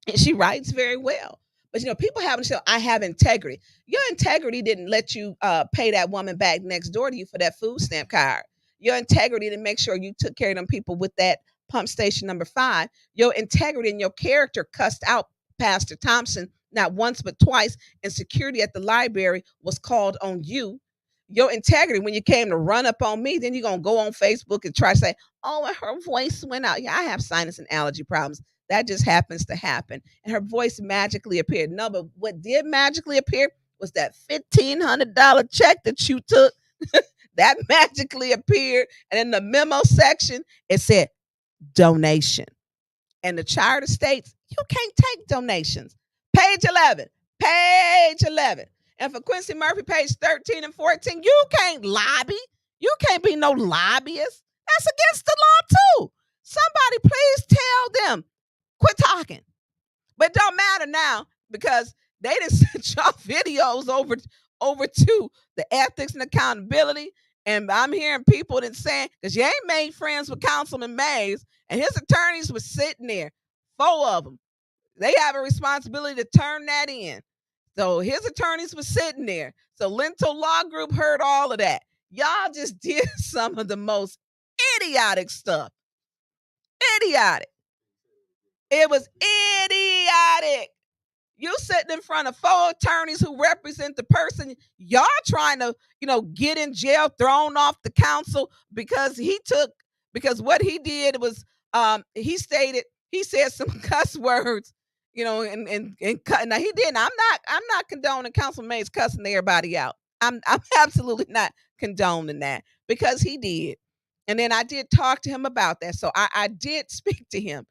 and she writes very well. But people haven't shown I have integrity. Your integrity didn't let you pay that woman back next door to you for that food stamp card. Your integrity didn't make sure you took care of them people with that pump station number 5. Your integrity and your character cussed out Pastor Thompson not once but twice, and security at the library was called on you. Your integrity, when you came to run up on me, then you're gonna go on Facebook and try to say, "Oh, her voice went out." Yeah, I have sinus and allergy problems. That just happens to happen. And her voice magically appeared. No, but what did magically appear was that $1,500 check that you took. That magically appeared. And in the memo section, it said donation. And the charter states you can't take donations. Page 11. Page 11. And for Quincy Murphy, page 13 and 14, you can't lobby. You can't be no lobbyist. That's against the law, too. Somebody please tell them. Quit talking. But it don't matter now because they done sent y'all videos over to the ethics and accountability. And I'm hearing people that saying, because you ain't made friends with Councilman Mays, and his attorneys was sitting there, 4 of them. They have a responsibility to turn that in. So his attorneys was sitting there. So Lento Law Group heard all of that. Y'all just did some of the most idiotic stuff. Idiotic. It was idiotic. You sitting in front of 4 attorneys who represent the person y'all trying to, get in jail, thrown off the council because what he did was he said some cuss words, and cut. Now he didn't. I'm not condoning Councilman Mays cussing everybody out. I'm absolutely not condoning that because he did. And then I did talk to him about that. So I did speak to him.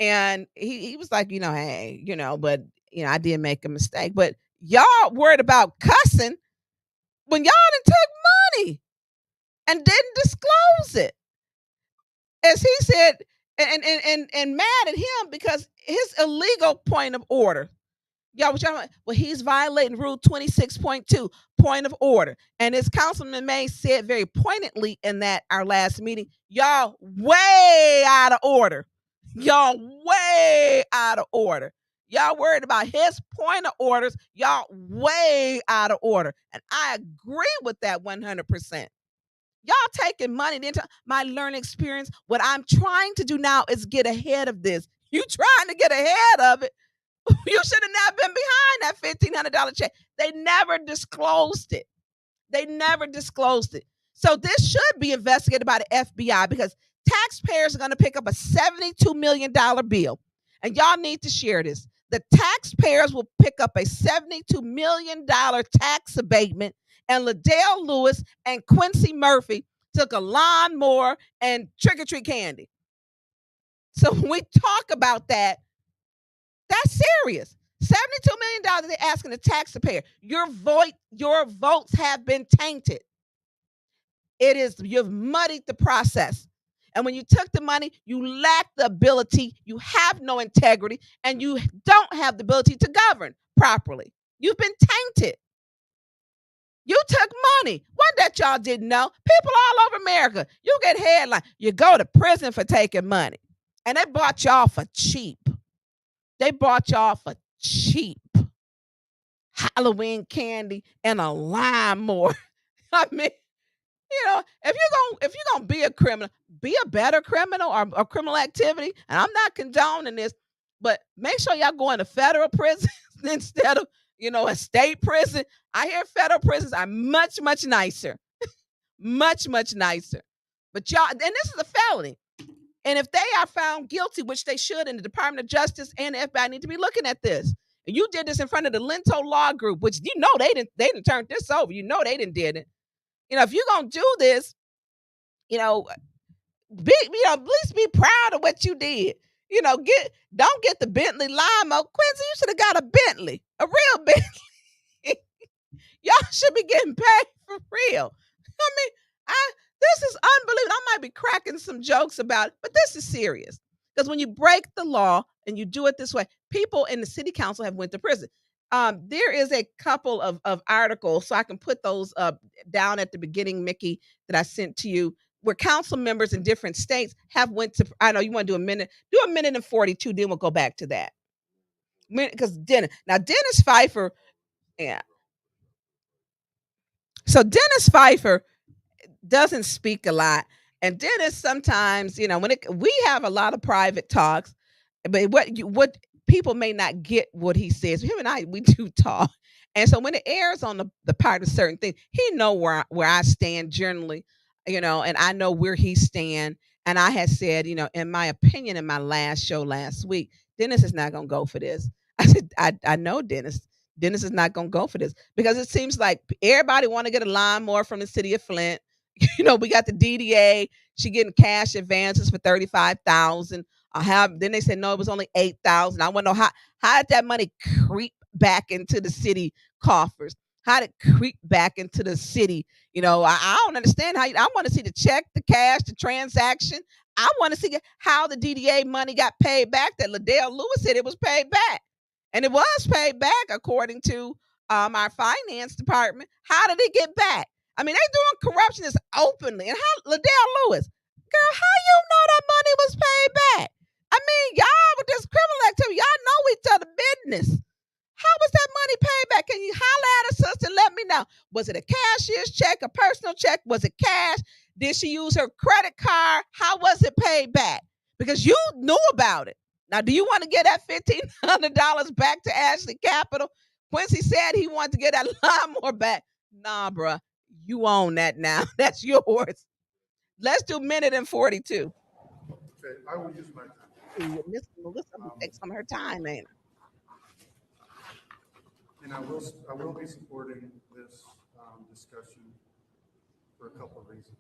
And he was like, hey, but I did make a mistake. But y'all worried about cussing when y'all done took money and didn't disclose it. As he said, and mad at him because his illegal point of order. Y'all was trying, well, he's violating Rule 26.2, point of order. And as Councilman May said very pointedly in that our last meeting, y'all way out of order. Y'all way out of order. Y'all worried about his point of orders. Y'all way out of order. And I agree with that 100%. Y'all taking money into my learning experience. What I'm trying to do now is get ahead of this. You trying to get ahead of it. You should have not been behind that $1,500 check. They never disclosed it. So this should be investigated by the FBI because taxpayers are going to pick up a $72 million bill. And y'all need to share this. The taxpayers will pick up a $72 million tax abatement, and Liddell Lewis and Quincy Murphy took a lawnmower and trick-or-treat candy. So when we talk about that, that's serious. $72 million they're asking the taxpayer. Your votes have been tainted. You've muddied the process. And when you took the money, you lack the ability, you have no integrity, and you don't have the ability to govern properly. You've been tainted. You took money. One that y'all didn't know. People all over America, you get headline. You go to prison for taking money. And they bought y'all for cheap. Halloween candy and a lawnmower. I mean, if you're gonna be a criminal, be a better criminal or a criminal activity. And I'm not condoning this, but make sure y'all go into federal prison instead of a state prison. I hear federal prisons are much nicer, much nicer. But y'all, and this is a felony. And if they are found guilty, which they should, in the Department of Justice and the FBI need to be looking at this. And you did this in front of the Lento Law Group, which they didn't turn this over. They didn't did it. If you're gonna do this, at least be proud of what you did. Don't get the Bentley Limo. Quincy, you should have got a Bentley, a real Bentley. Y'all should be getting paid for real. I mean, this is unbelievable. I might be cracking some jokes about it, but this is serious. Because when you break the law and you do it this way, people in the city council have went to prison. There is a couple of articles, so I can put those down at the beginning, Mickey, that I sent to you, where council members in different states have went to. I know you want to do a minute and 42, then we'll go back to that. Because Dennis Pfeiffer, yeah. So Dennis Pfeiffer doesn't speak a lot. And Dennis sometimes, we have a lot of private talks, but what people may not get what he says. Him and I, we do talk. And so when it airs on the part of certain things, he know where I stand generally, and I know where he stand. And I had said, in my opinion, in my last show last week, Dennis is not gonna go for this. I said, I know Dennis. Dennis is not gonna go for this because it seems like everybody want to get a lawnmower from the city of Flint. We got the DDA. She getting cash advances for 35,000. I have. Then they said no, it was only 8,000. I want to know how did that money creep back into the city coffers? How did it creep back into the city? I don't understand how. I want to see the check, the cash, the transaction. I want to see how the DDA money got paid back. That Liddell Lewis said it was paid back, and it was paid back according to our finance department. How did it get back? I mean, they doing corruption is openly. And how Liddell Lewis, girl, how you know that money was paid back? I mean, y'all with this criminal activity, y'all know each other business. How was that money paid back? Can you holler at us, sister, and let me know? Was it a cashier's check, a personal check? Was it cash? Did she use her credit card? How was it paid back? Because you knew about it. Now, do you want to get that $1,500 back to Ashley Capital? Quincy said he wanted to get that lawnmower back. Nah, bruh. You own that now. That's yours. Let's do minute and 42. Okay, I will use my time. Miss Melissa takes some of her time, ain't it? And I will be supporting this discussion for a couple of reasons.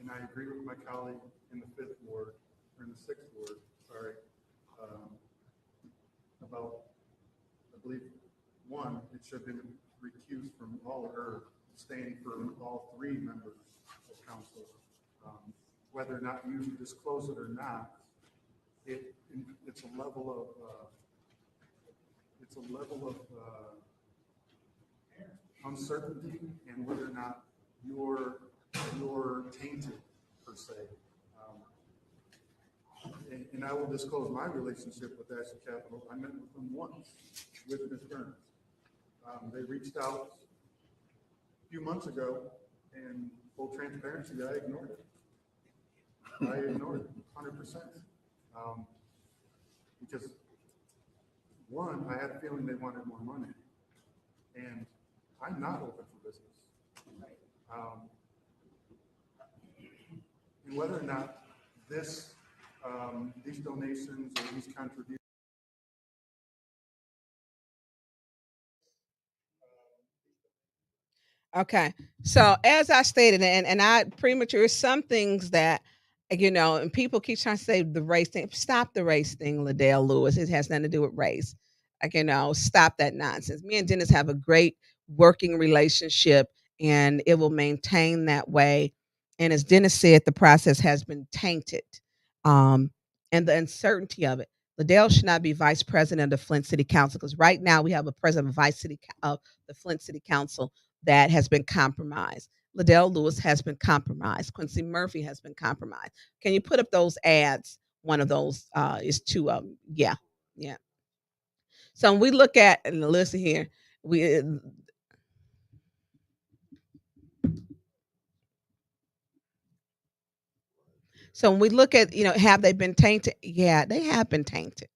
And I agree with my colleague in the 5th ward, or in the 6th ward, sorry, about, I believe, one, it should have been recused from all, or abstained from all 3 members of council. Whether or not you disclose it or not, it's a level of uncertainty, and whether or not you're tainted per se. And I will disclose my relationship with Ashley Capital. I met with them once with Ms. Burns. They reached out a few months ago, and full transparency, I ignored it. I ignored it 100%. Because one, I had a feeling they wanted more money, and I'm not open for business. And whether or not these donations or these contributions. Okay. So as I stated, and I premature some things that and people keep trying to say the race thing. Stop the race thing, Liddell Lewis. It has nothing to do with race. Stop that nonsense. Me and Dennis have a great working relationship, and it will maintain that way. And as Dennis said, the process has been tainted. Um, and the uncertainty of it. Liddell should not be vice president of Flint City Council because right now we have a president of vice city of the Flint City Council that has been compromised. Liddell Lewis has been compromised. Quincy Murphy has been compromised. Can you put up those ads? One of those is 2 of them. Yeah, yeah. So when we look at and listen here, we so when we look at have they been tainted? Yeah, they have been tainted.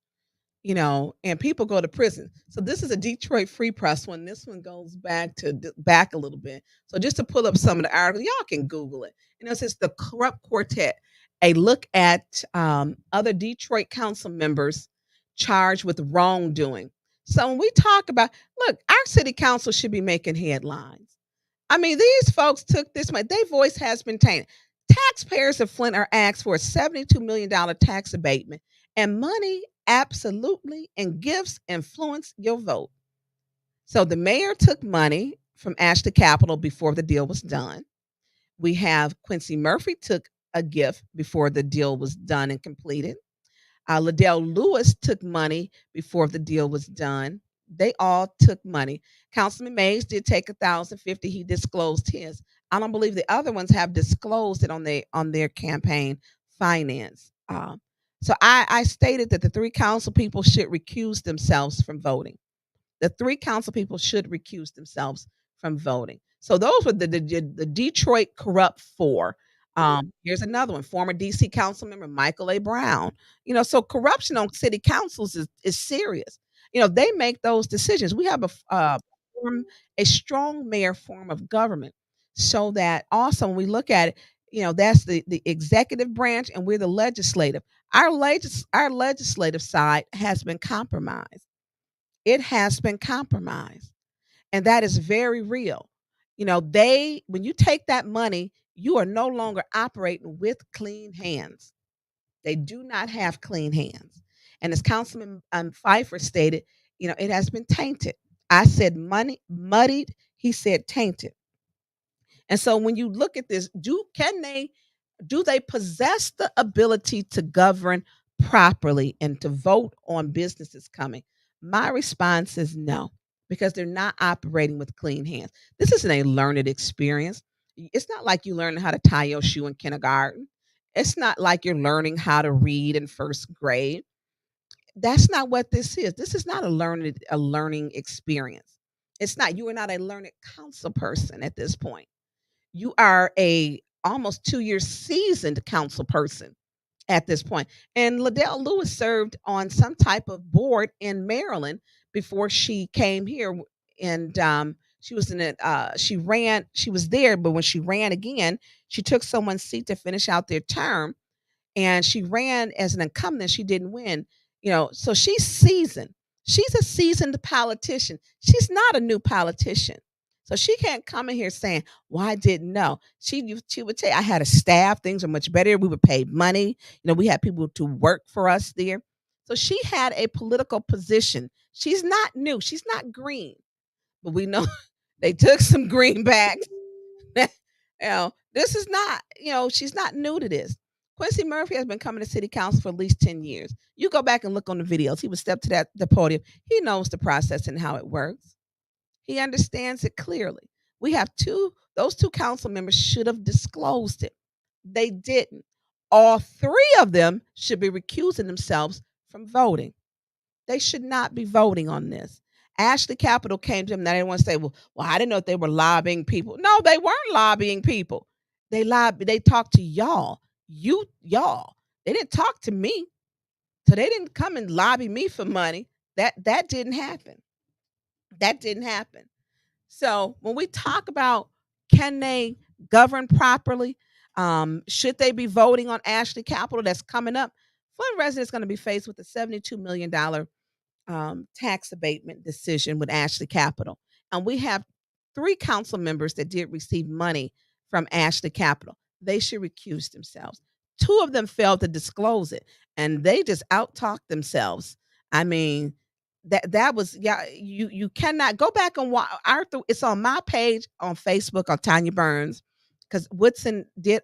And people go to prison. So this is a Detroit Free Press one. This one goes back a little bit. So just to pull up some of the articles, y'all can Google it. It says the Corrupt Quartet, a look at other Detroit council members charged with wrongdoing. So when we talk about, look, our city council should be making headlines. I mean, these folks took this money. Their voice has been tainted. Taxpayers of Flint are asked for a $72 million tax abatement, and money absolutely and gifts influence your vote. So the mayor took money from Ashton Capital before the deal was done. We have Quincy Murphy took a gift before the deal was done and completed. Liddell Lewis took money before the deal was done. They all took money. Councilman Mays did take 1,050. He disclosed his. I don't believe the other ones have disclosed it on their campaign finance. So I stated that the three council people should recuse themselves from voting. The three council people should recuse themselves from voting. So those were the Detroit corrupt four. Here's another one, former DC council member Michael A. Brown. So corruption on city councils is serious. They make those decisions. We have a strong mayor form of government, so that also when we look at it, that's the executive branch and we're the legislative. Our legislative side has been compromised. It has been compromised. And that is very real. When you take that money, you are no longer operating with clean hands. They do not have clean hands. And as Councilman Pfeiffer stated, it has been tainted. I said money muddied. He said tainted. And so when you look at this, do they possess the ability to govern properly and to vote on businesses coming? My response is no, because they're not operating with clean hands. This isn't a learned experience. It's not like you learn how to tie your shoe in kindergarten. It's not like you're learning how to read in first grade. That's not what this is. This is not a learning experience. It's not. You are not a learned council person at this point. You are a almost 2 year seasoned council person at this point. And Liddell Lewis served on some type of board in Maryland before she came here. And she was in it. She was there, but when she ran again, she took someone's seat to finish out their term, and she ran as an incumbent. She didn't win, so she's seasoned. She's a seasoned politician. She's not a new politician. So she can't come in here saying, "Well, I didn't know." She would say, "I had a staff. Things are much better. We were paid money. We had people to work for us there." So she had a political position. She's not new. She's not green, but we know they took some greenbacks. This is not, she's not new to this. Quincy Murphy has been coming to city council for at least 10 years. You go back and look on the videos. He would step to the podium. He knows the process and how it works. He understands it clearly. We have those two council members should have disclosed it. They didn't. All three of them should be recusing themselves from voting. They should not be voting on this. Ashley Capital came to him. Now they want to say, well, I didn't know if they were lobbying people. No, they weren't lobbying people. They talked to y'all. Y'all. They didn't talk to me. So they didn't come and lobby me for money. That didn't happen. That didn't happen. So when we talk about, can they govern properly? Should they be voting on Ashley Capital that's coming up? Flint residents going to be faced with a $72 million tax abatement decision with Ashley Capital. And we have three council members that did receive money from Ashley Capital. They should recuse themselves. Two of them failed to disclose it, and they just out talked themselves. I mean, that was, yeah. You cannot go back and watch Arthur. It's on my page on Facebook on Tonya Burns, because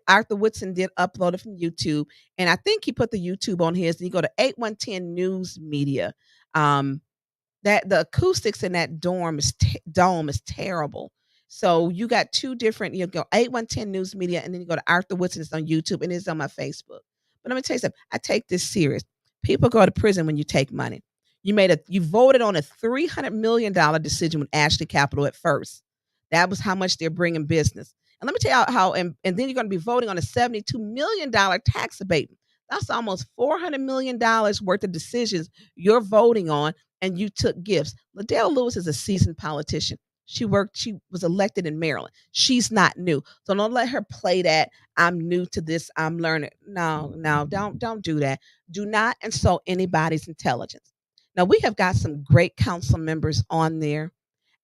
Arthur Woodson did upload it from YouTube, and I think he put the YouTube on his. And you go to 8110 News Media. That the acoustics in that dome is terrible. So you got two different. You go 8110 News Media, and then you go to Arthur Woodson. It's on YouTube, and it's on my Facebook. But let me tell you something. I take this serious. People go to prison when you take money. You voted on a $300 million decision with Ashley Capital at first. That was how much they're bringing business. And let me tell you and then you're going to be voting on a $72 million tax abatement. That's almost $400 million worth of decisions you're voting on, and you took gifts. Liddell Lewis is a seasoned politician. She was elected in Maryland. She's not new. So don't let her play that I'm new to this, I'm learning. No, don't do that. Do not insult anybody's intelligence. Now we have got some great council members on there,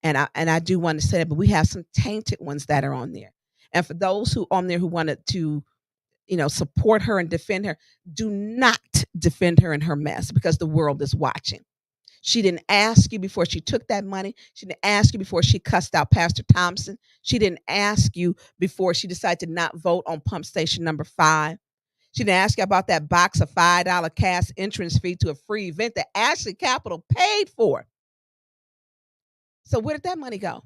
and I do want to say that, but we have some tainted ones that are on there. And for those who on there who wanted to support her and defend her. Do not defend her in her mess because the world is watching. She didn't ask you before she took that money. She didn't ask you before she cussed out Pastor Thompson. She didn't ask you before she decided to not vote on pump station number 5. She didn't ask you about that box of $5 cash entrance fee to a free event that Ashley Capital paid for. So where did that money go?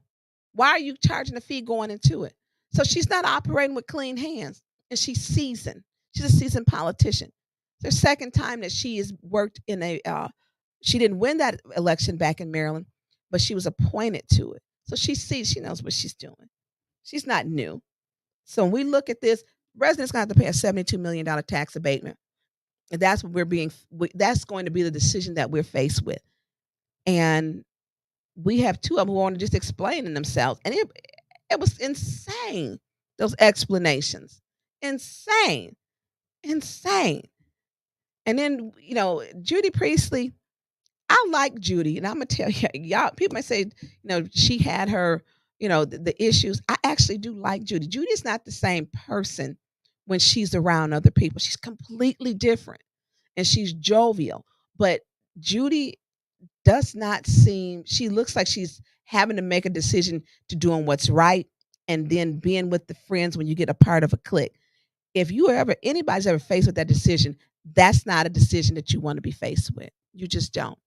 Why are you charging a fee going into it? So she's not operating with clean hands, and she's seasoned. She's a seasoned politician. It's the second time that she has worked in a. She didn't win that election back in Maryland, but she was appointed to it. So she sees, she knows what she's doing. She's not new. So when we look at this, residents going to have to pay a $72 million tax abatement. And that's what that's going to be the decision that we're faced with. And we have two of them who want to just explain themselves. And it was insane, those explanations. Insane. Insane. And then, Judy Priestley, I like Judy, and I'm gonna tell you, y'all. People might say, she had her, the issues. I actually do like Judy. Judy's not the same person when she's around other people. She's completely different, and she's jovial. But Judy does not seem. She looks like she's having to make a decision to doing what's right, and then being with the friends when you get a part of a clique. If anybody's ever faced with that decision, that's not a decision that you want to be faced with. You just don't.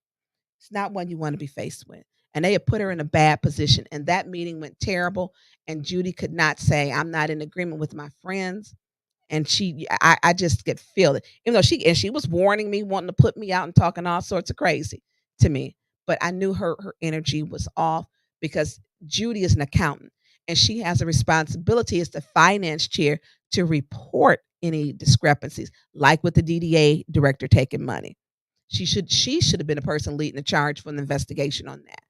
It's not one you want to be faced with. And they had put her in a bad position. And that meeting went terrible. And Judy could not say, I'm not in agreement with my friends. And I just get feel it. Even though she was warning me, wanting to put me out and talking all sorts of crazy to me. But I knew her energy was off because Judy is an accountant and she has a responsibility as the finance chair to report any discrepancies, like with the DDA director taking money. She should have been a person leading the charge for an investigation on that.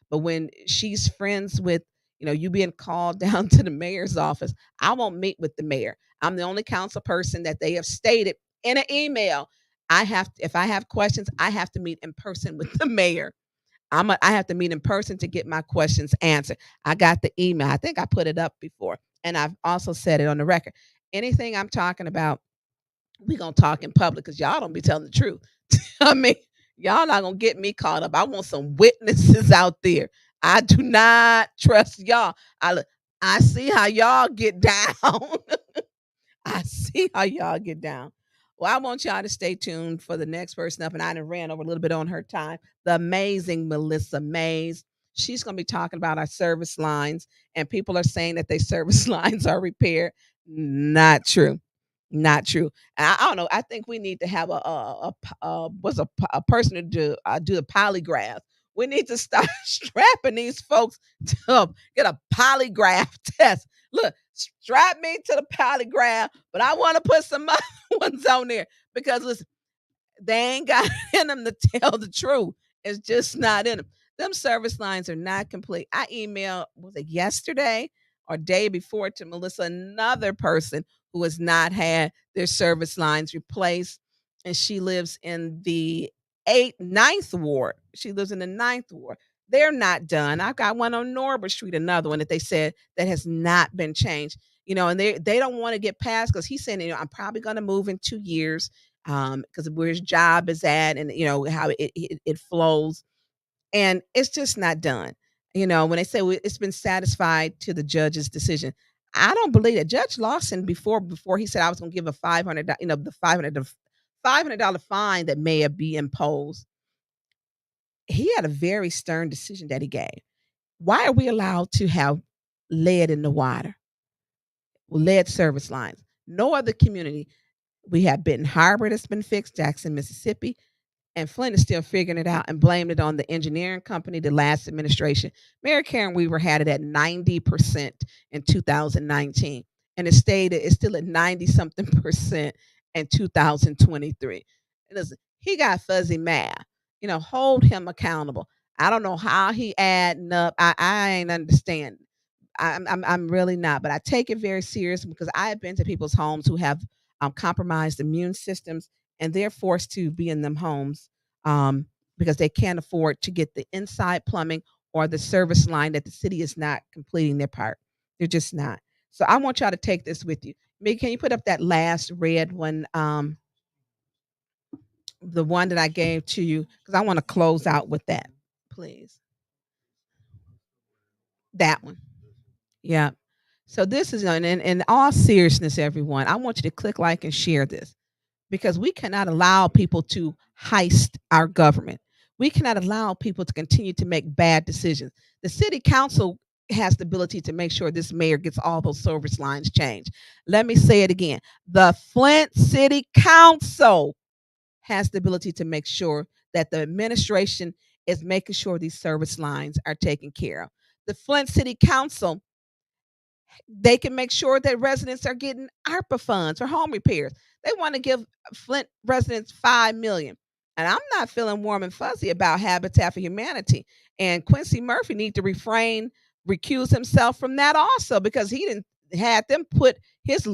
But when she's friends with, you being called down to the mayor's office, I won't meet with the mayor. I'm the only council person that they have stated in an email. If I have questions, I have to meet in person with the mayor. I have to meet in person to get my questions answered. I got the email. I think I put it up before, and I've also said it on the record. Anything I'm talking about, we gonna talk in public because y'all don't be telling the truth. I mean, y'all not gonna get me caught up. I want some witnesses out there. I do not trust y'all. I see how y'all get down. I see how y'all get down. Well, I want y'all to stay tuned for the next person up, and I done ran over a little bit on her time. The amazing Melissa Mays. She's going to be talking about our service lines, and people are saying that their service lines are repaired. Not true. Not true. I don't know. I think we need to have a person to do the polygraph. We need to start strapping these folks to get a polygraph test. Look, strap me to the polygraph, but I want to put some other ones on there because listen, they ain't got in them to tell the truth. It's just not in them. Them service lines are not complete. I emailed, was it yesterday or day before, to Melissa, another person who has not had their service lines replaced. And she lives in the ninth ward. She lives in the ninth ward. They're not done. I've got one on Norbert Street, another one that they said that has not been changed. And they don't want to get past because he's saying, I'm probably going to move in 2 years because of where his job is at and how it flows, and it's just not done. When they say it's been satisfied to the judge's decision, I don't believe that. Judge Lawson before he said I was going to give a $500 fine that may be imposed. He had a very stern decision that he gave. Why are we allowed to have lead in the water? Lead service lines. No other community. We have Benton Harbor that's been fixed, Jackson, Mississippi, and Flint is still figuring it out and blamed it on the engineering company, the last administration. Mary Karen Weaver had it at 90% in 2019, and it's still at 90 something percent in 2023. And listen, he got fuzzy math. Hold him accountable. I don't know how he adding up. I ain't understand. I'm really not, but I take it very serious because I have been to people's homes who have compromised immune systems, and they're forced to be in them homes because they can't afford to get the inside plumbing or the service line that the city is not completing their part. They're just not. So I want y'all to take this with you. Me, can you put up that last red one? The one that I gave to you, because I want to close out with that, please. That one. Yeah. So this is in all seriousness, everyone. I want you to click like and share this because we cannot allow people to heist our government. We cannot allow people to continue to make bad decisions. The city council has the ability to make sure this mayor gets all those service lines changed. Let me say it again. The Flint City Council has the ability to make sure that the administration is making sure these service lines are taken care of. The Flint City Council, they can make sure that residents are getting ARPA funds for home repairs. They want to give Flint residents 5 million. And I'm not feeling warm and fuzzy about Habitat for Humanity. And Quincy Murphy need to recuse himself from that also because he didn't had them put his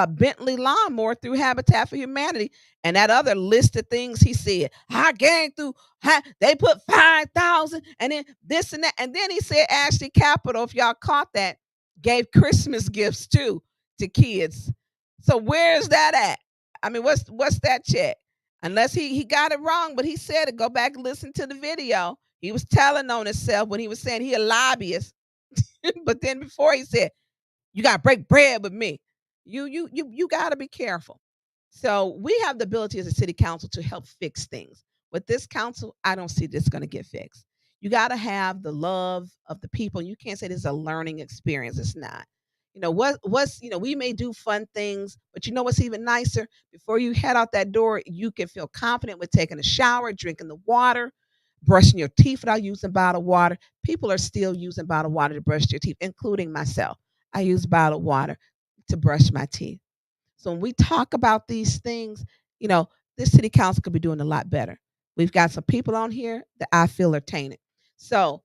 Bentley lawnmower through Habitat for Humanity and that other list of things he said. I gang through. They put 5,000 and then this and that. And then he said Ashley Capital, if y'all caught that, gave Christmas gifts too to kids. So where's that at? I mean, what's that check? Unless he got it wrong, but he said it. Go back and listen to the video. He was telling on himself when he was saying he a lobbyist. But then before he said, you gotta break bread with me. You gotta be careful. So we have the ability as a city council to help fix things. With this council, I don't see this going to get fixed. You got to have the love of the people. You can't say this is a learning experience. It's not. What's we may do fun things, but you know what's even nicer? Before you head out that door, you can feel confident with taking a shower, drinking the water, brushing your teeth without using bottled water. People are still using bottled water to brush their teeth, including myself. I use bottled water to brush my teeth. So when we talk about these things, you know, this city council could be doing a lot better. We've got some people on here that I feel are tainted. So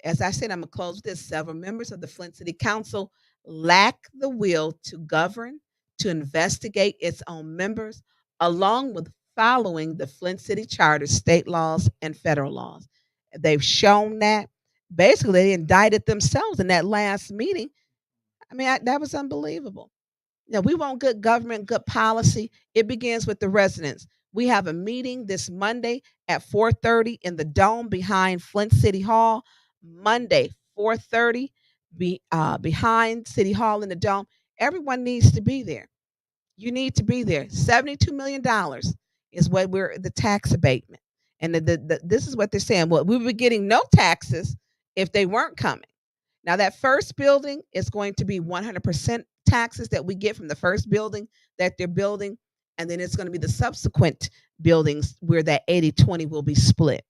as I said, I'm gonna close with this. Several members of the Flint City Council lack the will to govern, to investigate its own members, along with following the Flint City Charter, state laws, and federal laws. They've shown that. Basically, they indicted themselves in that last meeting. I mean, that was unbelievable. We want good government, good policy. It begins with the residents. We have a meeting this Monday at 4:30 in the dome behind Flint City Hall. Monday, 4:30, behind City Hall in the dome. Everyone needs to be there. You need to be there. $72 million is what we're the tax abatement, and this is what they're saying. Well, we were getting no taxes if they weren't coming. Now, that first building is going to be 100% taxes that we get from the first building that they're building. And then it's going to be the subsequent buildings where that 80/20 will be split.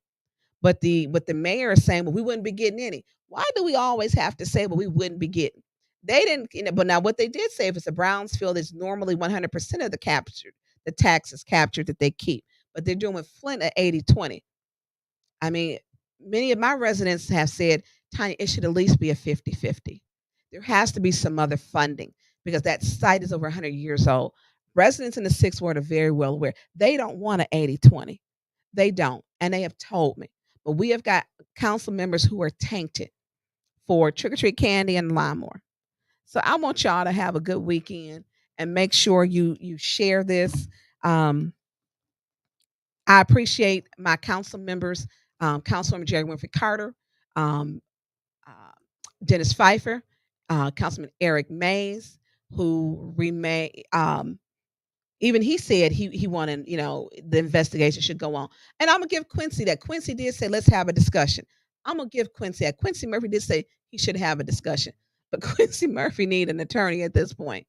But the mayor is saying, well, we wouldn't be getting any. Why do we always have to say, well, we wouldn't be getting? They didn't, but now what they did say, if it's a Brownsfield, it's normally 100% of the taxes captured that they keep. But they're doing with Flint at 80/20. I mean, many of my residents have said, Tanya, it should at least be a 50-50. There has to be some other funding because that site is over 100 years old. Residents in the Sixth Ward are very well aware. They don't want an 80/20. They don't. And they have told me. But we have got council members who are tainted for trick or treat candy and lawnmower. So I want y'all to have a good weekend and make sure you share this. Um, I appreciate my council members, Councilmember Jerry Winfrey Carter, um, uh, Dennis Pfeiffer, Councilman Eric Mays, who remain. Even he said he wanted, the investigation should go on. And I'm gonna give Quincy that. Quincy did say let's have a discussion. I'm gonna give Quincy that. Quincy Murphy did say he should have a discussion, but Quincy Murphy need an attorney at this point.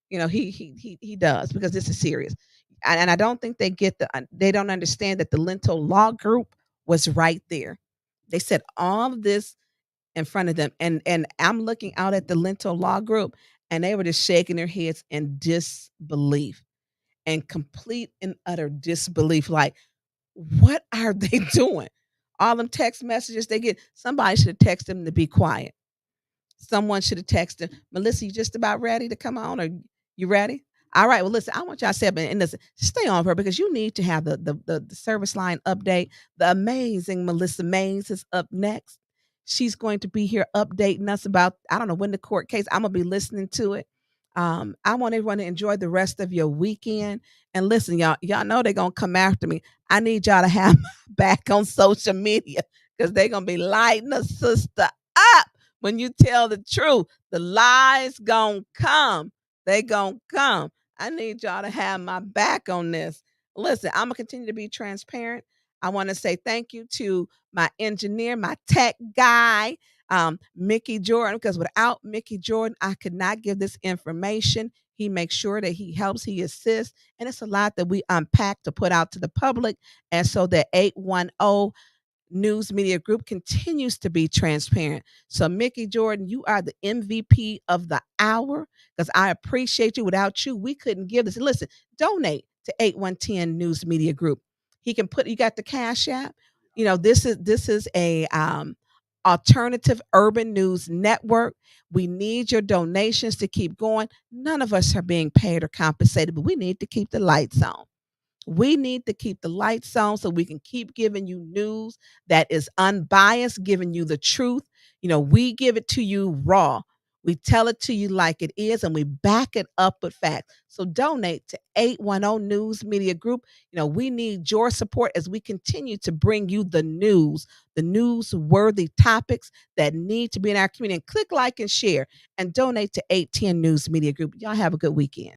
He does because this is serious, and I don't think they don't understand that the Lento Law Group was right there. They said all of this in front of them, and I'm looking out at the Lento Law Group, and they were just shaking their heads in disbelief and complete and utter disbelief. Like, what are they doing? All them text messages they get. Somebody should have texted them to be quiet. Someone should have texted, Melissa, you just about ready to come on? Or you ready? All right. Well, listen, I want y'all to say, and listen, stay on her because you need to have the service line update. The amazing Melissa Mays is up next. She's going to be here updating us about, I don't know when the court case, I'm going to be listening to it. I want everyone to enjoy the rest of your weekend. And listen, y'all know they're gonna come after me. I need y'all to have my back on social media because they're gonna be lighting a sister up when you tell the truth. The lies gonna come. They gonna come. I need y'all to have my back on this. Listen, I'm gonna continue to be transparent. I want to say thank you to my engineer, my tech guy, Mickey Jordan, because without Mickey Jordan, I could not give this information. He makes sure that he helps, he assists, and it's a lot that we unpack to put out to the public. And so that 810 News Media Group continues to be transparent. So, Mickey Jordan, you are the MVP of the hour because I appreciate you. Without you, we couldn't give this. Listen, donate to 8110 News Media Group. He can put, you got the Cash App. You know, this is a alternative urban news network. We need your donations to keep going. None of us are being paid or compensated, but we need to keep the lights on. We need to keep the lights on so we can keep giving you news that is unbiased, giving you the truth. You know, we give it to you raw. We tell it to you like it is, and we back it up with facts. So donate to 810 News Media Group. You know, we need your support as we continue to bring you the news, the newsworthy topics that need to be in our community. And click like and share and donate to 810 News Media Group. Y'all have a good weekend.